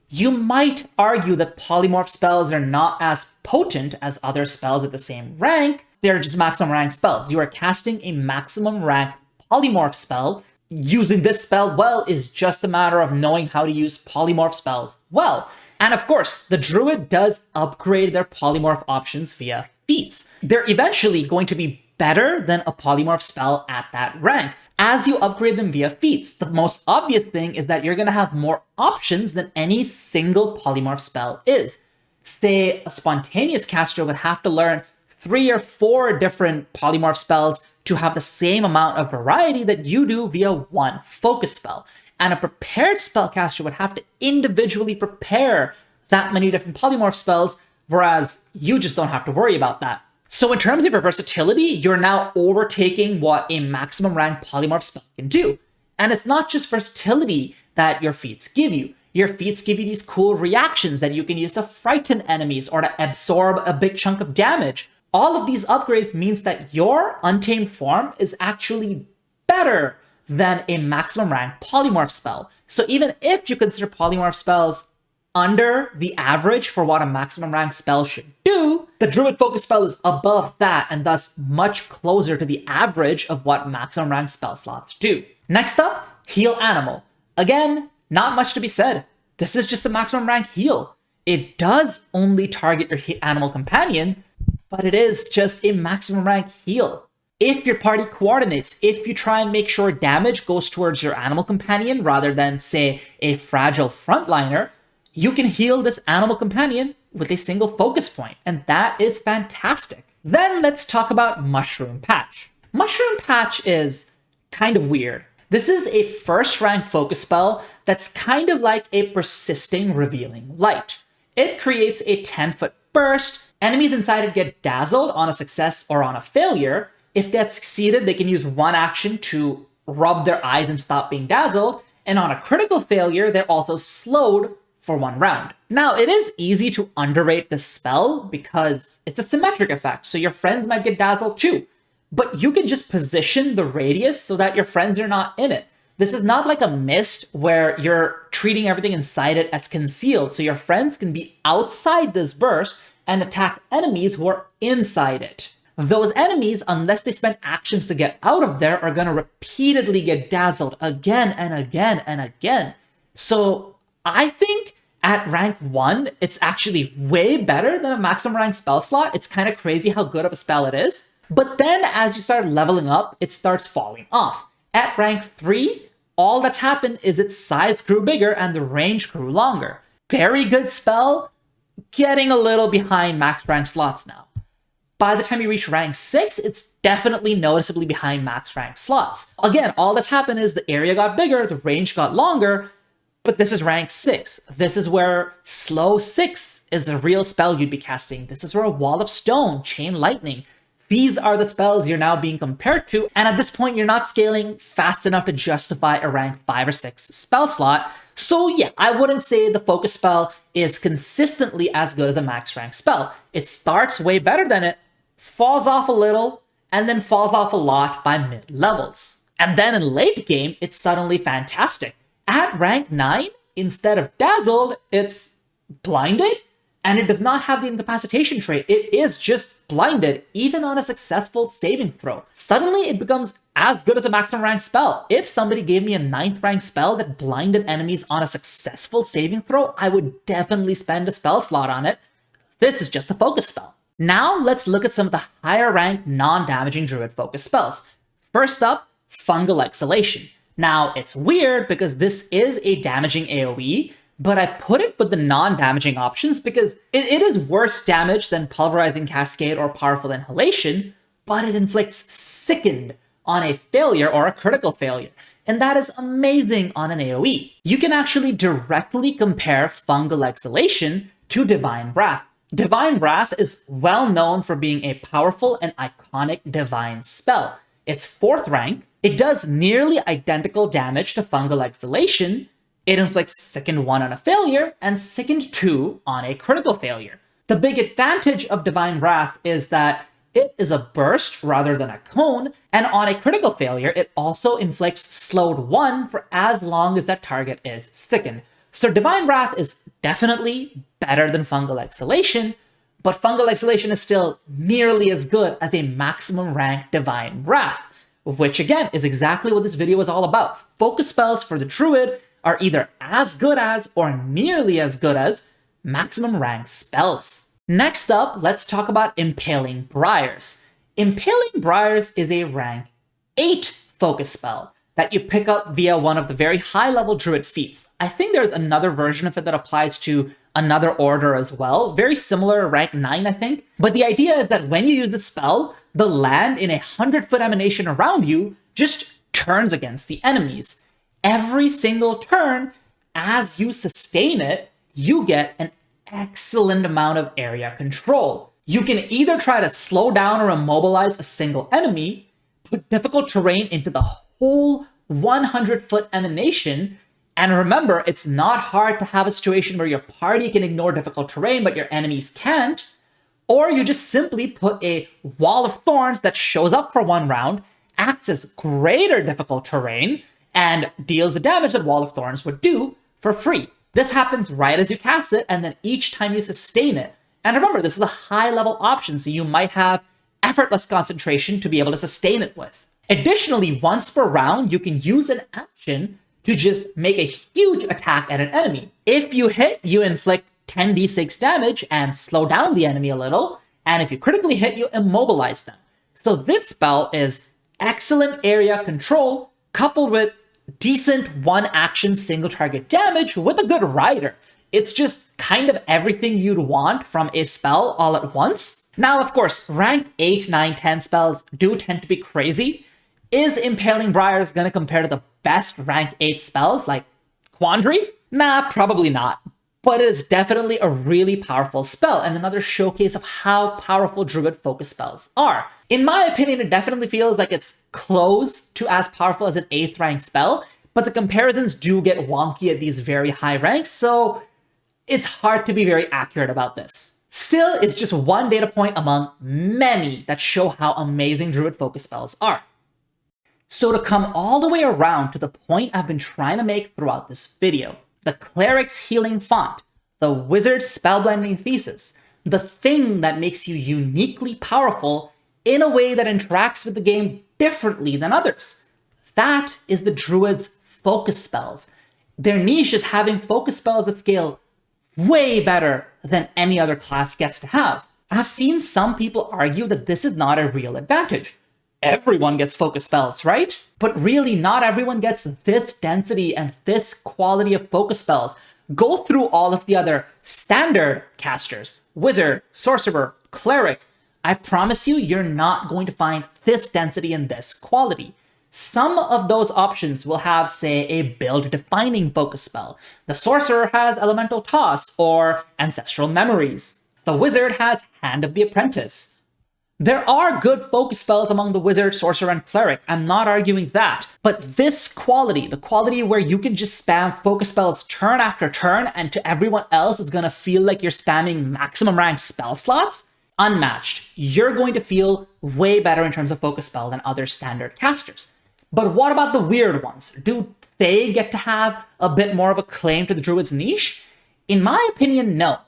You might argue that polymorph spells are not as potent as other spells at the same rank. They're just maximum rank spells. You are casting a maximum rank polymorph spell. Using this spell well is just a matter of knowing how to use polymorph spells well. And of course, the Druid does upgrade their polymorph options via feats. They're eventually going to be better than a polymorph spell at that rank as you upgrade them via feats. The most obvious thing is that you're going to have more options than any single polymorph spell is. Say a spontaneous caster would have to learn 3 or 4 different polymorph spells to have the same amount of variety that you do via 1 focus spell. And a prepared spellcaster would have to individually prepare that many different polymorph spells, whereas you just don't have to worry about that. So in terms of your versatility, you're now overtaking what a maximum rank polymorph spell can do. And it's not just versatility that your feats give you. Your feats give you these cool reactions that you can use to frighten enemies or to absorb a big chunk of damage. All of these upgrades means that your Untamed Form is actually better than a maximum rank polymorph spell. So even if you consider polymorph spells under the average for what a maximum rank spell should do, the Druid focus spell is above that and thus much closer to the average of what maximum rank spell slots do. Next up, Heal Animal. Again, not much to be said. This is just a maximum rank heal. It does only target your animal companion, but it is just a maximum rank heal. If your party coordinates, if you try and make sure damage goes towards your animal companion rather than, say, a fragile frontliner, you can heal this animal companion with a single focus point, and that is fantastic. Then let's talk about Mushroom Patch. Mushroom Patch is kind of weird. This is a first rank focus spell that's kind of like a persisting revealing light. It creates a 10-foot burst. Enemies inside it get dazzled on a success or on a failure. If that's succeeded, they can use 1 action to rub their eyes and stop being dazzled. And on a critical failure, they're also slowed for 1 round. Now, it is easy to underrate this spell because it's a symmetric effect, so your friends might get dazzled too. but you can just position the radius so that your friends are not in it. This is not like a mist where you're treating everything inside it as concealed, so your friends can be outside this burst and attack enemies who are inside it. Those enemies, unless they spend actions to get out of there, are going to repeatedly get dazzled again and again and again. So I think at rank 1, it's actually way better than a maximum rank spell slot. It's kind of crazy how good of a spell it is. But then as you start leveling up, it starts falling off. At rank 3, all that's happened is its size grew bigger and the range grew longer. Very good spell, getting a little behind max rank slots now. By the time you reach rank 6, it's definitely noticeably behind max rank slots. Again, all that's happened is the area got bigger, the range got longer, but this is rank 6. This is where Slow 6 is a real spell you'd be casting. This is where Wall of Stone, Chain Lightning, these are the spells you're now being compared to, and at this point, you're not scaling fast enough to justify a rank 5 or 6 spell slot. So yeah, I wouldn't say the focus spell is consistently as good as a max rank spell. It starts way better than it, falls off a little, and then falls off a lot by mid levels. And then in late game, it's suddenly fantastic. At rank 9, instead of dazzled, it's blinded, and it does not have the incapacitation trait. It is just blinded, even on a successful saving throw. Suddenly, it becomes as good as a maximum rank spell. If somebody gave me a 9th rank spell that blinded enemies on a successful saving throw, I would definitely spend a spell slot on it. This is just a focus spell. Now, let's look at some of the higher rank non-damaging druid focus spells. First up, Fungal Exhalation. Now, it's weird because this is a damaging AoE, but I put it with the non-damaging options because it is worse damage than Pulverizing Cascade or Powerful Inhalation, but it inflicts Sickened on a failure or a critical failure, and that is amazing on an AoE. You can actually directly compare Fungal Exhalation to Divine Wrath. Divine Wrath is well known for being a powerful and iconic divine spell. It's 4th rank, it does nearly identical damage to Fungal Exhalation. It inflicts Sickened 1 on a failure and Sickened 2 on a critical failure. The big advantage of Divine Wrath is that it is a burst rather than a cone, and on a critical failure, it also inflicts Slowed 1 for as long as that target is sickened. So Divine Wrath is definitely better than Fungal Exhalation, but Fungal Exhalation is still nearly as good as a maximum rank Divine Wrath, which again is exactly what this video is all about. Focus spells for the Druid are either as good as or nearly as good as maximum rank spells. Next up, let's talk about Impaling Briars. Impaling Briars is a rank 8 focus spell that you pick up via one of the very high-level Druid feats. I think there's another version of it that applies to another order as well. Very similar, rank 9, I think. But the idea is that when you use the spell, the land in a 100-foot emanation around you just turns against the enemies. Every single turn, as you sustain it, you get an excellent amount of area control. You can either try to slow down or immobilize a single enemy, put difficult terrain into the whole 100-foot emanation, and remember, it's not hard to have a situation where your party can ignore difficult terrain, but your enemies can't, or you just simply put a wall of thorns that shows up for 1 round, acts as greater difficult terrain, and deals the damage that Wall of Thorns would do for free. This happens right as you cast it, and then each time you sustain it. And remember, this is a high-level option, so you might have effortless concentration to be able to sustain it with. Additionally, once per round, you can use an action to just make a huge attack at an enemy. If you hit, you inflict 10d6 damage and slow down the enemy a little, and if you critically hit, you immobilize them. So this spell is excellent area control, coupled with decent 1-action single target damage with a good rider. It's just kind of everything you'd want from a spell all at once. Now, of course, rank 8, 9, 10 spells do tend to be crazy. Is Impaling Briars going to compare to the best rank 8 spells like Quandary? Nah, probably not. But it is definitely a really powerful spell and another showcase of how powerful Druid focus spells are. In my opinion, it definitely feels like it's close to as powerful as an 8th rank spell, but the comparisons do get wonky at these very high ranks, so it's hard to be very accurate about this. Still, it's just one data point among many that show how amazing Druid focus spells are. So to come all the way around to the point I've been trying to make throughout this video, the Cleric's Healing Font, the Wizard's Spellblending Thesis, the thing that makes you uniquely powerful in a way that interacts with the game differently than others. That is the Druids' focus spells. Their niche is having focus spells that scale way better than any other class gets to have. I've seen some people argue that this is not a real advantage. Everyone gets focus spells, right? But really, not everyone gets this density and this quality of focus spells. Go through all of the other standard casters, Wizard, Sorcerer, Cleric. I promise you, you're not going to find this density and this quality. Some of those options will have, say, a build-defining focus spell. The Sorcerer has Elemental Toss or Ancestral Memories. The Wizard has Hand of the Apprentice. There are good focus spells among the Wizard, Sorcerer, and Cleric. I'm not arguing that. But this quality, the quality where you can just spam focus spells turn after turn and to everyone else it's gonna feel like you're spamming maximum rank spell slots, unmatched. You're going to feel way better in terms of focus spell than other standard casters. But what about the weird ones? Do they get to have a bit more of a claim to the Druid's niche? In my opinion, no.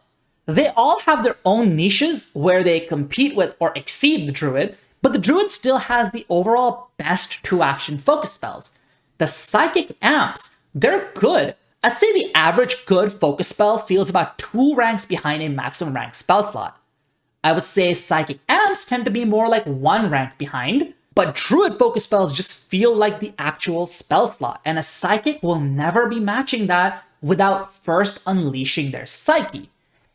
They all have their own niches where they compete with or exceed the Druid, but the Druid still has the overall best 2-action focus spells. The Psychic Amps, they're good. I'd say the average good focus spell feels about 2 ranks behind a maximum rank spell slot. I would say Psychic Amps tend to be more like 1 rank behind, but Druid focus spells just feel like the actual spell slot, and a Psychic will never be matching that without first unleashing their Psyche.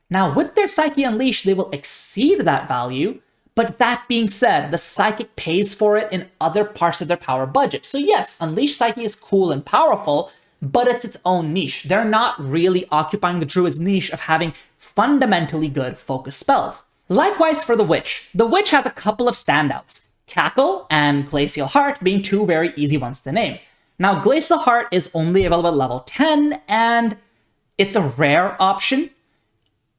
Now, with their Psyche Unleashed, they will exceed that value, but that being said, the Psychic pays for it in other parts of their power budget. So yes, Unleashed Psyche is cool and powerful, but it's its own niche. They're not really occupying the Druid's niche of having fundamentally good focus spells. Likewise for the Witch. The Witch has a couple of standouts, Cackle and Glacial Heart being 2 very easy ones to name. Now, Glacial Heart is only available at level 10, and it's a rare option.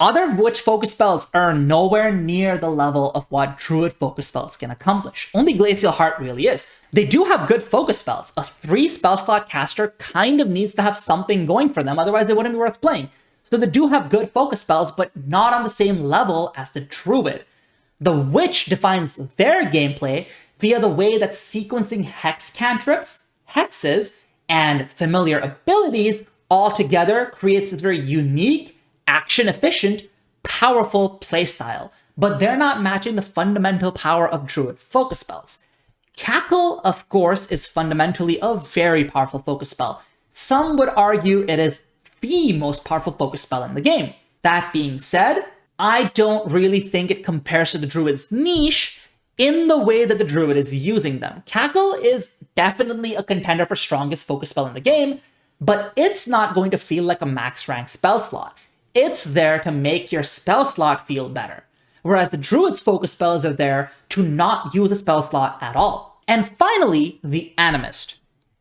Other Witch focus spells are nowhere near the level of what Druid focus spells can accomplish. Only Glacial Heart really is. They do have good focus spells. A 3 spell slot caster kind of needs to have something going for them, otherwise they wouldn't be worth playing. So they do have good focus spells, but not on the same level as the Druid. The Witch defines their gameplay via the way that sequencing hex cantrips, hexes, and familiar abilities all together creates this very unique, action-efficient, powerful playstyle, but they're not matching the fundamental power of Druid focus spells. Cackle, of course, is fundamentally a very powerful focus spell. Some would argue it is the most powerful focus spell in the game. That being said, I don't really think it compares to the Druid's niche in the way that the Druid is using them. Cackle is definitely a contender for strongest focus spell in the game, but it's not going to feel like a max rank spell slot. It's there to make your spell slot feel better, whereas the Druid's focus spells are there to not use a spell slot at all. And finally, the Animist.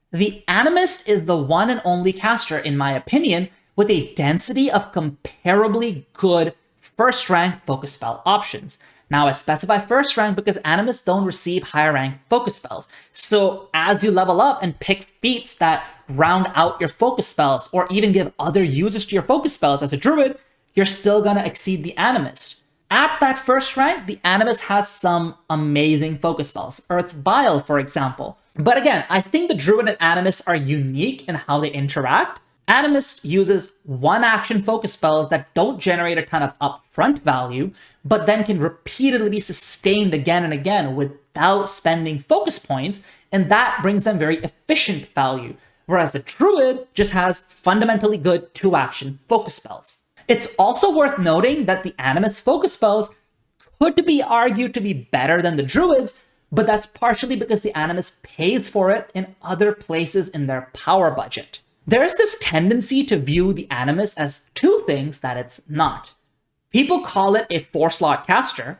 The Animist is the one and only caster, in my opinion, with a density of comparably good first rank focus spell options. Now, I specify first rank because Animists don't receive higher rank focus spells. So as you level up and pick feats that round out your focus spells or even give other uses to your focus spells as a Druid, you're still gonna exceed the Animist. At that first rank, the Animist has some amazing focus spells. Earth's Bile, for example. But again, I think the Druid and Animist are unique in how they interact. Animist uses 1-action focus spells that don't generate a ton of upfront value, but then can repeatedly be sustained again and again without spending focus points, and that brings them very efficient value. Whereas the Druid just has fundamentally good 2-action focus spells. It's also worth noting that the Animist focus spells could be argued to be better than the Druids, but that's partially because the Animist pays for it in other places in their power budget. There's this tendency to view the Animist as 2 things that it's not. People call it a 4-slot caster.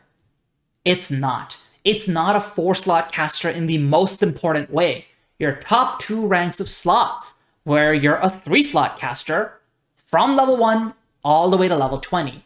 It's not. It's not a 4-slot caster in the most important way. Your top 2 ranks of slots, where you're a 3-slot caster from level 1 all the way to level 20.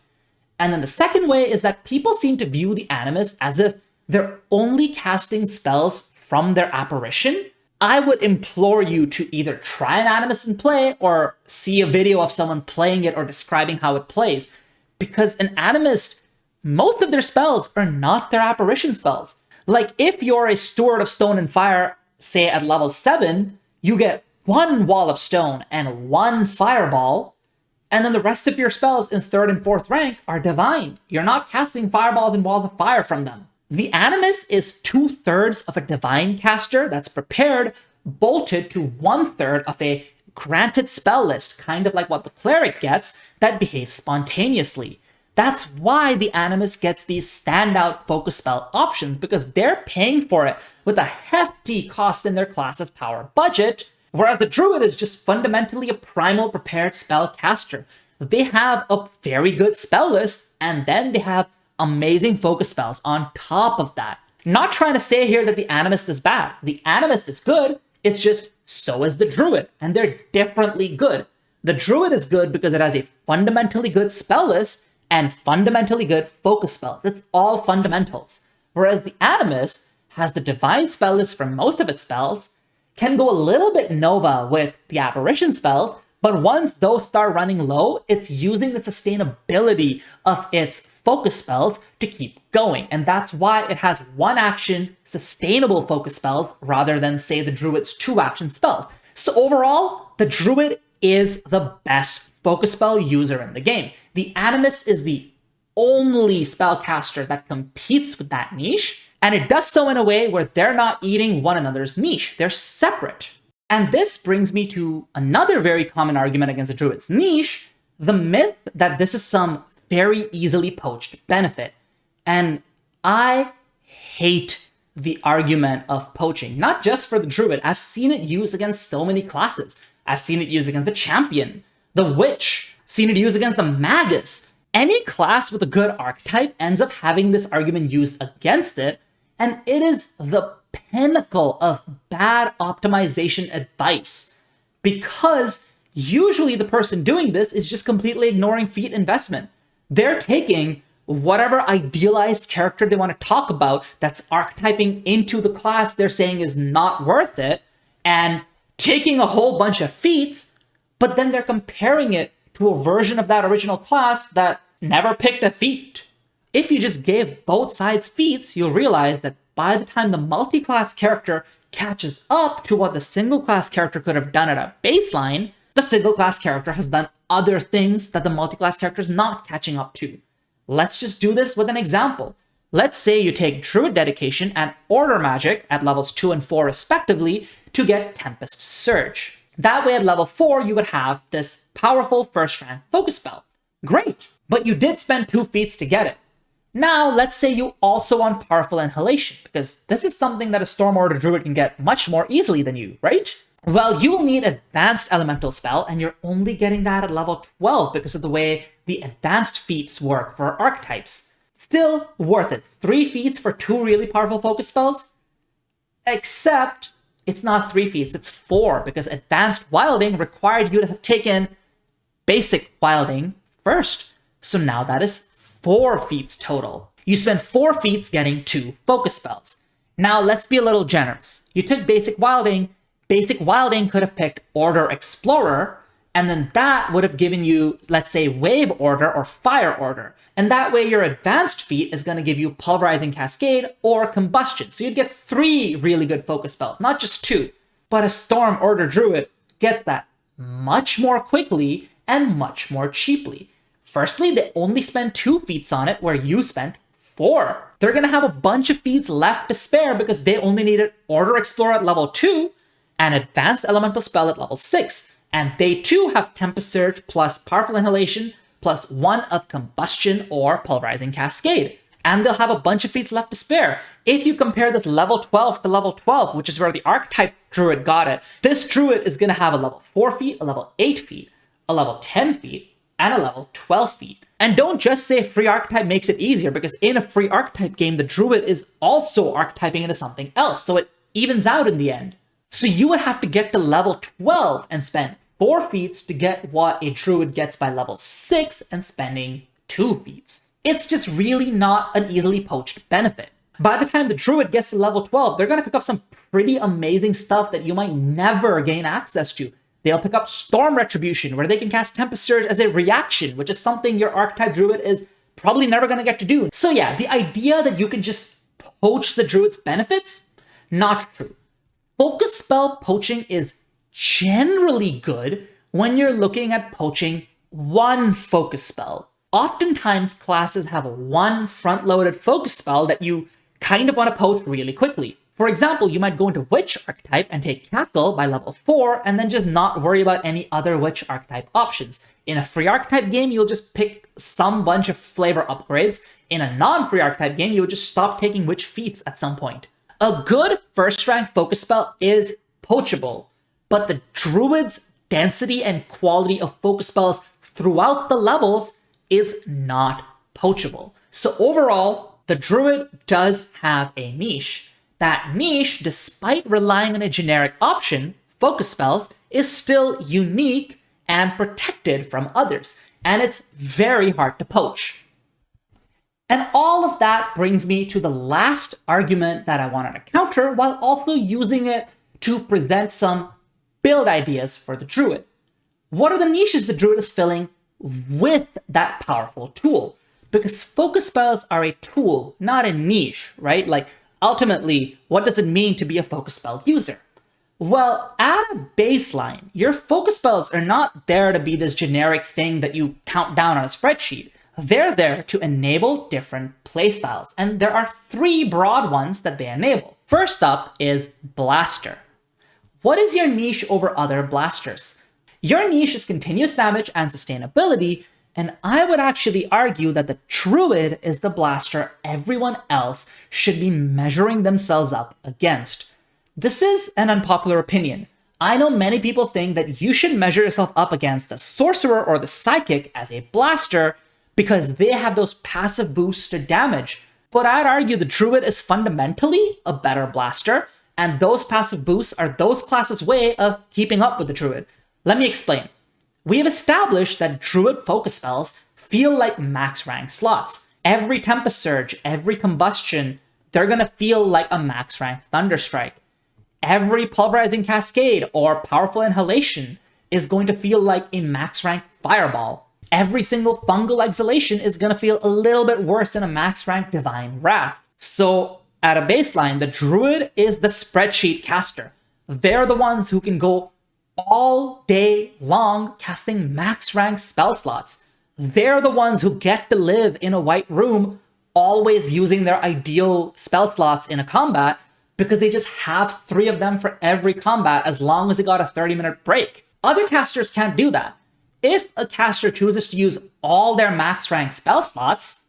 And then the second way is that people seem to view the Animus as if they're only casting spells from their apparition. I would implore you to either try an Animus in play or see a video of someone playing it or describing how it plays. Because an Animist, most of their spells are not their apparition spells. Like if you're a Steward of Stone and Fire, say at level 7, you get 1 Wall of Stone and 1 Fireball, and then the rest of your spells in 3rd and 4th rank are divine. You're not casting fireballs and walls of fire from them. The Animus is 2/3 of a divine caster that's prepared, bolted to 1/3 of a granted spell list, kind of like what the cleric gets, that behaves spontaneously. That's why the Animus gets these standout focus spell options, because they're paying for it with a hefty cost in their class's power budget, whereas the Druid is just fundamentally a primal prepared spell caster. They have a very good spell list, and then they have amazing focus spells on top of that. Not trying to say here that the Animist is bad. The Animist is good, it's just so is the Druid, and they're differently good. The Druid is good because it has a fundamentally good spell list and fundamentally good focus spells. It's all fundamentals. Whereas the Animist has the divine spell list for most of its spells, can go a little bit Nova with the apparition spell, but once those start running low, it's using the sustainability of its focus spells to keep going. And that's why it has 1 action sustainable focus spells rather than, say, the Druid's 2 action spells. So overall, the Druid is the best focus spell user in the game. The Animus is the only spellcaster that competes with that niche, and it does so in a way where they're not eating one another's niche. They're separate. And this brings me to another very common argument against the Druid's niche, the myth that this is some very easily poached benefit. And I hate the argument of poaching, not just for the Druid. I've seen it used against so many classes. I've seen it used against the Champion, the Witch, seen it used against the Magus. Any class with a good archetype ends up having this argument used against it, and it is the pinnacle of bad optimization advice, because usually the person doing this is just completely ignoring feat investment. They're taking whatever idealized character they want to talk about that's archetyping into the class they're saying is not worth it, and taking a whole bunch of feats, but then they're comparing it to a version of that original class that never picked a feat. If you just gave both sides feats, you'll realize that by the time the multi-class character catches up to what the single-class character could have done at a baseline, the single-class character has done other things that the multi-class character is not catching up to. Let's just do this with an example. Let's say you take Druid Dedication and Order Magic at levels 2 and 4 respectively to get Tempest Surge. That way at level 4 you would have this powerful first rank focus spell. Great, but you did spend 2 feats to get it. Now, let's say you also want Powerful Inhalation, because this is something that a Storm Order Druid can get much more easily than you, right? Well, you will need Advanced Elemental Spell, and you're only getting that at level 12 because of the way the advanced feats work for archetypes. Still worth it. 3 feats for 2 really powerful focus spells? Except it's not 3 feats, it's 4, because Advanced Wilding required you to have taken Basic Wilding first. So now that is 4 feats total. You spend 4 feats getting 2 focus spells. Now let's be a little generous. You took Basic Wilding. Basic Wilding could have picked Order Explorer, and then that would have given you, let's say, Wave Order or Fire Order. And that way your advanced feat is going to give you Pulverizing Cascade or Combustion. So you'd get 3 really good focus spells, not just 2. But a Storm Order Druid gets that much more quickly and much more cheaply. Firstly, they only spend 2 feats on it, where you spent 4. They're going to have a bunch of feats left to spare because they only needed Order Explorer at level 2 and Advanced Elemental Spell at level 6. And they too have Tempest Surge plus Powerful Inhalation plus 1 of Combustion or Pulverizing Cascade. And they'll have a bunch of feats left to spare. If you compare this level 12 to level 12, which is where the Archetype Druid got it, this Druid is going to have a level 4 feat, a level 8 feat, a level 10 feat, and a level 12 feat. And don't just say free archetype makes it easier, because in a free archetype game, the Druid is also archetyping into something else, so it evens out in the end. So you would have to get to level 12 and spend 4 feats to get what a Druid gets by level 6 and spending 2 feats. It's just really not an easily poached benefit. By the time the Druid gets to level 12, they're going to pick up some pretty amazing stuff that you might never gain access to. They'll pick up Storm Retribution, where they can cast Tempest Surge as a reaction, which is something your Archetype Druid is probably never going to get to do. So yeah, the idea that you can just poach the Druid's benefits, not true. Focus spell poaching is generally good when you're looking at poaching one focus spell. Oftentimes, classes have one front-loaded focus spell that you kind of want to poach really quickly. For example, you might go into Witch archetype and take Cackle by level 4 and then just not worry about any other Witch archetype options. In a free archetype game, you'll just pick some bunch of flavor upgrades. In a non-free archetype game, you'll just stop taking Witch feats at some point. A good first rank focus spell is poachable, but the Druid's density and quality of focus spells throughout the levels is not poachable. So overall, the Druid does have a niche. That niche, despite relying on a generic option, focus spells, is still unique and protected from others, and it's very hard to poach. And all of that brings me to the last argument that I wanted to counter, while also using it to present some build ideas for the Druid. What are the niches the Druid is filling with that powerful tool? Because focus spells are a tool, not a niche, right? Like, ultimately, what does it mean to be a focus spell user? Well, at a baseline, your focus spells are not there to be this generic thing that you count down on a spreadsheet. They're there to enable different playstyles, and there are 3 broad ones that they enable. First up is Blaster. What is your niche over other blasters? Your niche is continuous damage and sustainability, and I would actually argue that the Druid is the blaster everyone else should be measuring themselves up against. This is an unpopular opinion. I know many people think that you should measure yourself up against the Sorcerer or the Psychic as a blaster because they have those passive boosts to damage. But I'd argue the Druid is fundamentally a better blaster, and those passive boosts are those classes' way of keeping up with the Druid. Let me explain. We have established that Druid focus spells feel like max rank slots. Every Tempest Surge, every Combustion, they're gonna feel like a max rank Thunderstrike. Every Pulverizing Cascade or Powerful Inhalation is going to feel like a max rank Fireball. Every single Fungal Exhalation is gonna feel a little bit worse than a max rank Divine Wrath. So at a baseline, the Druid is the spreadsheet caster. They're the ones who can go all day long casting max rank spell slots. They're the ones who get to live in a white room, always using their ideal spell slots in a combat because they just have 3 of them for every combat as long as they got a 30-minute break. Other casters can't do that. If a caster chooses to use all their max rank spell slots,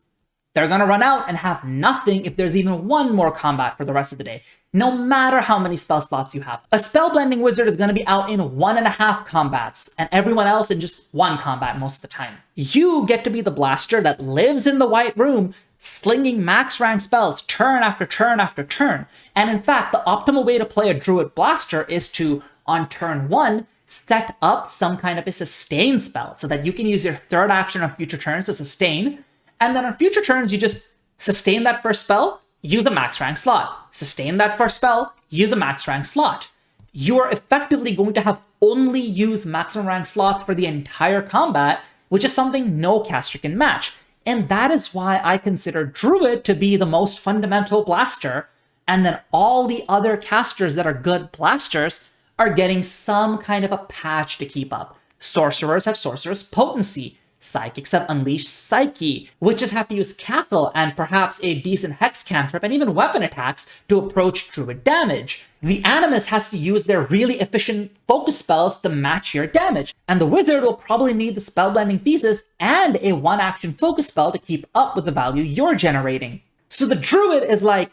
they're gonna run out and have nothing if there's even 1 more combat for the rest of the day, no matter how many spell slots you have. A spell blending wizard is gonna be out in 1.5 combats, and everyone else in just 1 combat most of the time. You get to be the blaster that lives in the white room, slinging max rank spells turn after turn after turn. And in fact, the optimal way to play a Druid blaster is to, on turn 1, set up some kind of a sustain spell so that you can use your 3rd action on future turns to sustain. And then on future turns, you just sustain that first spell, use a max rank slot. Sustain that first spell, use a max rank slot. You are effectively going to have only used maximum rank slots for the entire combat, which is something no caster can match. And that is why I consider Druid to be the most fundamental blaster, and then all the other casters that are good blasters are getting some kind of a patch to keep up. Sorcerers have Sorcerer's Potency. Psychics have Unleashed Psyche. Witches have to use Cackle and perhaps a decent Hex cantrip and even weapon attacks to approach Druid damage. The Animus has to use their really efficient focus spells to match your damage. And the Wizard will probably need the Spellblending Thesis and a 1-action focus spell to keep up with the value you're generating. So the Druid is like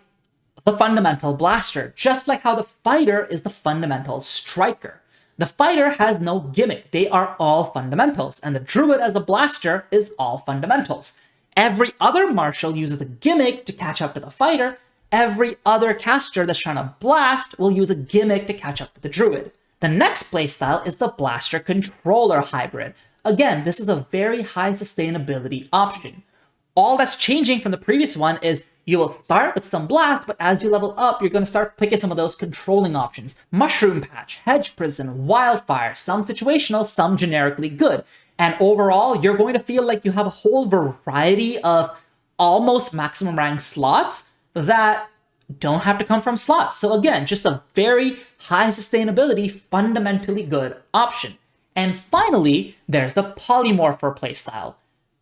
the fundamental blaster, just like how the Fighter is the fundamental striker. The Fighter has no gimmick. They are all fundamentals, and the Druid as a blaster is all fundamentals. Every other martial uses a gimmick to catch up to the Fighter. Every other caster that's trying to blast will use a gimmick to catch up to the Druid. The next playstyle is the Blaster Controller hybrid. Again, this is a very high sustainability option. All that's changing from the previous one is you will start with some blast, but as you level up, you're going to start picking some of those controlling options. Mushroom Patch, Hedge Prison, Wildfire, some situational, some generically good. And overall, you're going to feel like you have a whole variety of almost maximum rank slots that don't have to come from slots. So again, just a very high sustainability, fundamentally good option. And finally, there's the Polymorpher playstyle.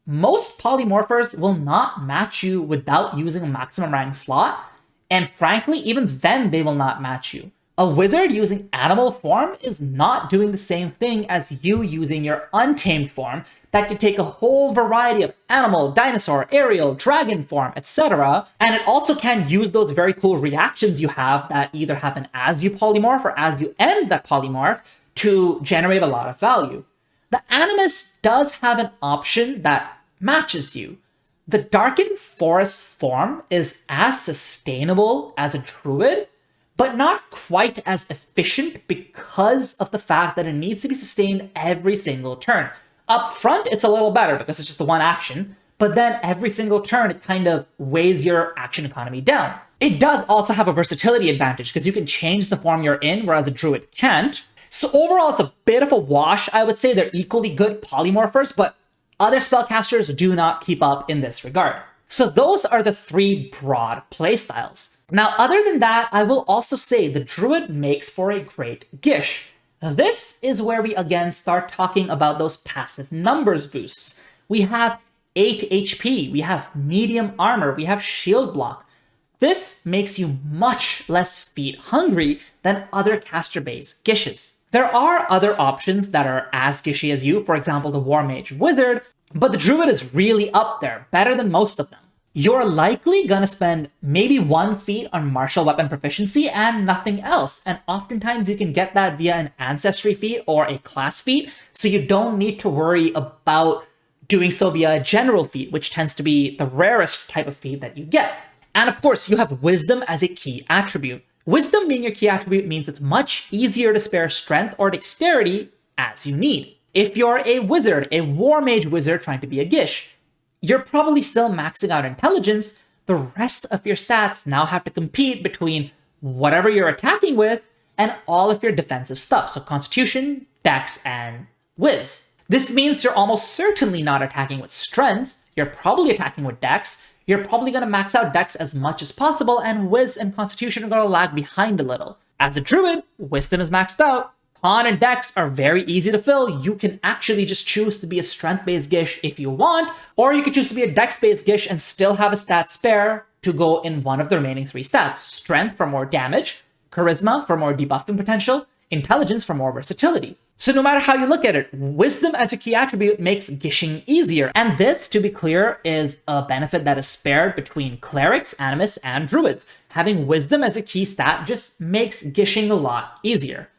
Most polymorphers will not match you without using a maximum rank slot, and frankly, even then they will not match you. A wizard using animal form is not doing the same thing as you using your untamed form that can take a whole variety of animal, dinosaur, aerial, dragon form, etc. And it also can use those very cool reactions you have that either happen as you polymorph or as you end that polymorph to generate a lot of value. The Animus does have an option that matches you. The Darkened Forest form is as sustainable as a druid, but not quite as efficient because of the fact that it needs to be sustained every single turn. Up front, it's a little better because it's just the one action, but then every single turn, it kind of weighs your action economy down. It does also have a versatility advantage because you can change the form you're in, whereas a druid can't. So overall, it's a bit of a wash. I would say they're equally good polymorphers, but other spellcasters do not keep up in this regard. So those are the three broad playstyles. Now, other than that, I will also say the Druid makes for a great Gish. This is where we again start talking about those passive numbers boosts. We have 8 HP, we have medium armor, we have shield block. This makes you much less feat hungry than other caster-based Gishes. There are other options that are as gishy as you, for example, the War Mage Wizard, but the Druid is really up there, better than most of them. You're likely gonna spend maybe 1 feat on martial weapon proficiency and nothing else, and oftentimes you can get that via an ancestry feat or a class feat, so you don't need to worry about doing so via a general feat, which tends to be the rarest type of feat that you get. And of course, you have Wisdom as a key attribute. Wisdom being your key attribute means it's much easier to spare strength or dexterity as you need. If you're a wizard, a war mage wizard trying to be a Gish, you're probably still maxing out intelligence. The rest of your stats now have to compete between whatever you're attacking with and all of your defensive stuff. So Constitution, Dex, and Wiz. This means you're almost certainly not attacking with strength. You're probably attacking with Dex. You're probably going to max out Dex as much as possible, and Wiz and Constitution are going to lag behind a little. As a Druid, Wisdom is maxed out. Con and Dex are very easy to fill. You can actually just choose to be a strength-based Gish if you want, or you could choose to be a Dex-based Gish and still have a stat spare to go in one of the remaining 3 stats. Strength for more damage, Charisma for more debuffing potential, Intelligence for more versatility. So no matter how you look at it, Wisdom as a key attribute makes Gishing easier. And this, to be clear, is a benefit that is spared between Clerics, Animus, and Druids. Having Wisdom as a key stat just makes Gishing a lot easier.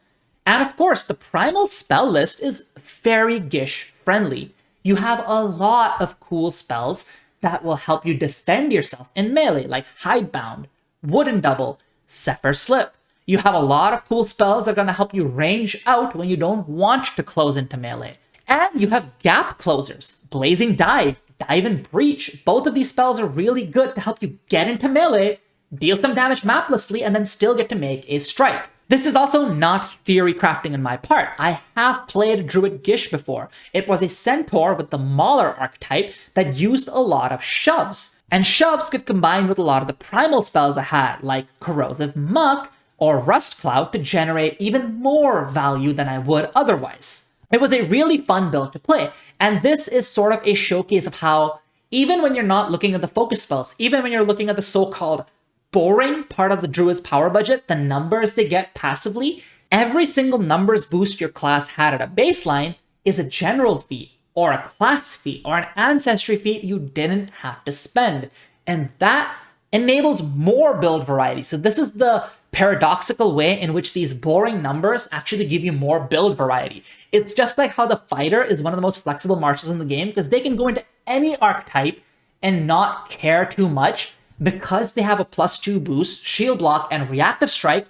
And of course, the Primal spell list is very Gish friendly. You have a lot of cool spells that will help you defend yourself in melee, like Hidebound, Wooden Double, Zephyr Slip. You have a lot of cool spells that are going to help you range out when you don't want to close into melee. And you have gap closers, Blazing Dive, Dive and Breach. Both of these spells are really good to help you get into melee, deal some damage maplessly, and then still get to make a strike. This is also not theory crafting on my part. I have played a Druid Gish before. It was a Centaur with the Mauler archetype that used a lot of shoves. And shoves could combine with a lot of the primal spells I had, like Corrosive Muck or Rust Cloud, to generate even more value than I would otherwise. It was a really fun build to play, and this is sort of a showcase of how, even when you're not looking at the focus spells, even when you're looking at the so-called boring part of the Druid's power budget, the numbers they get passively, every single numbers boost your class had at a baseline is a general feat, or a class feat, or an ancestry feat you didn't have to spend. And that enables more build variety. So this is the paradoxical way in which these boring numbers actually give you more build variety. It's just like how the fighter is one of the most flexible marshals in the game, because they can go into any archetype and not care too much because they have a +2 boost, shield block, and reactive strike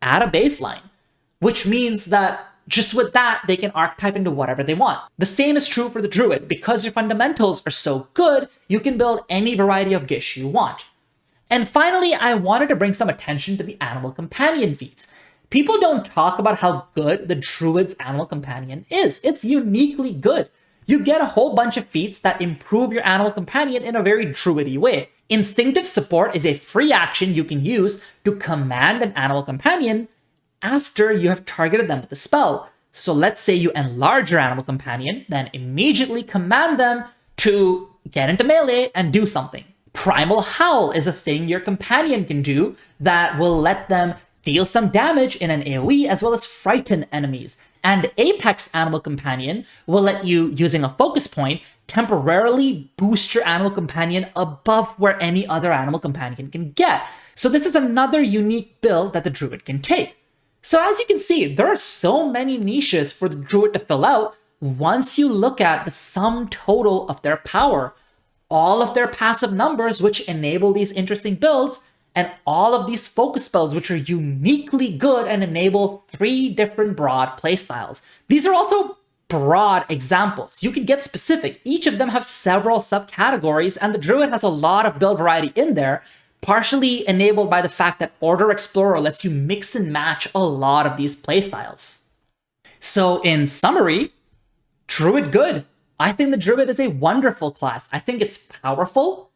at a baseline. Which means that Just with that, they can archetype into whatever they want. The same is true for the Druid. Because your fundamentals are so good, you can build any variety of Gish you want. And finally, I wanted to bring some attention to the Animal Companion feats. People don't talk about how good the Druid's Animal Companion is. It's uniquely good. You get a whole bunch of feats that improve your Animal Companion in a very Druid-y way. Instinctive Support is a free action you can use to command an Animal Companion after you have targeted them with the spell. So let's say you enlarge your Animal Companion, then immediately command them to get into melee and do something. Primal Howl is a thing your companion can do that will let them deal some damage in an AoE as well as frighten enemies. And Apex Animal Companion will let you, using a focus point, temporarily boost your Animal Companion above where any other Animal Companion can get. So this is another unique build that the Druid can take. So as you can see, there are so many niches for the Druid to fill out once you look at the sum total of their power, all of their passive numbers which enable these interesting builds, and all of these focus spells which are uniquely good and enable 3 different broad playstyles. These are also broad examples. You can get specific. Each of them have several subcategories, and the Druid has a lot of build variety in there, partially enabled by the fact that Order Explorer lets you mix and match a lot of these playstyles. So in summary, Druid good. I think the Druid is a wonderful class. I think it's powerful.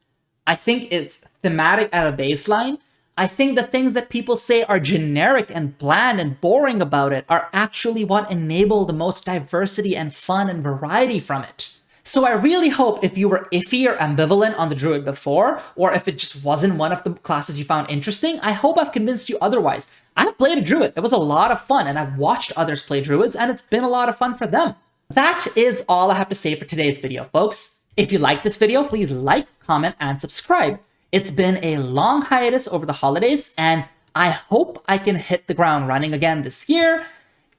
I think it's thematic at a baseline. I think the things that people say are generic and bland and boring about it are actually what enable the most diversity and fun and variety from it. So I really hope if you were iffy or ambivalent on the Druid before, or if it just wasn't one of the classes you found interesting, I hope I've convinced you otherwise. I've played a Druid. It was a lot of fun, and I've watched others play Druids, and it's been a lot of fun for them. That is all I have to say for today's video, folks. If you like this video, please like, comment, and subscribe. It's been a long hiatus over the holidays, and I hope I can hit the ground running again this year.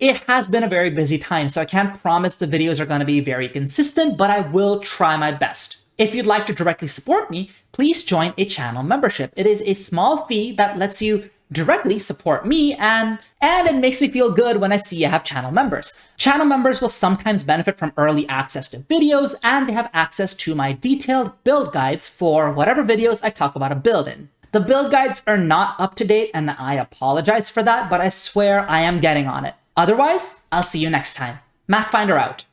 It has been a very busy time, so I can't promise the videos are going to be very consistent, but I will try my best. If you'd like to directly support me, please join a channel membership. It is a small fee that lets you directly support me, and it makes me feel good when I see I have channel members. Channel members will sometimes benefit from early access to videos, and they have access to my detailed build guides for whatever videos I talk about a build in. The build guides are not up to date, and I apologize for that, but I swear I am getting on it. Otherwise, I'll see you next time. Mathfinder out.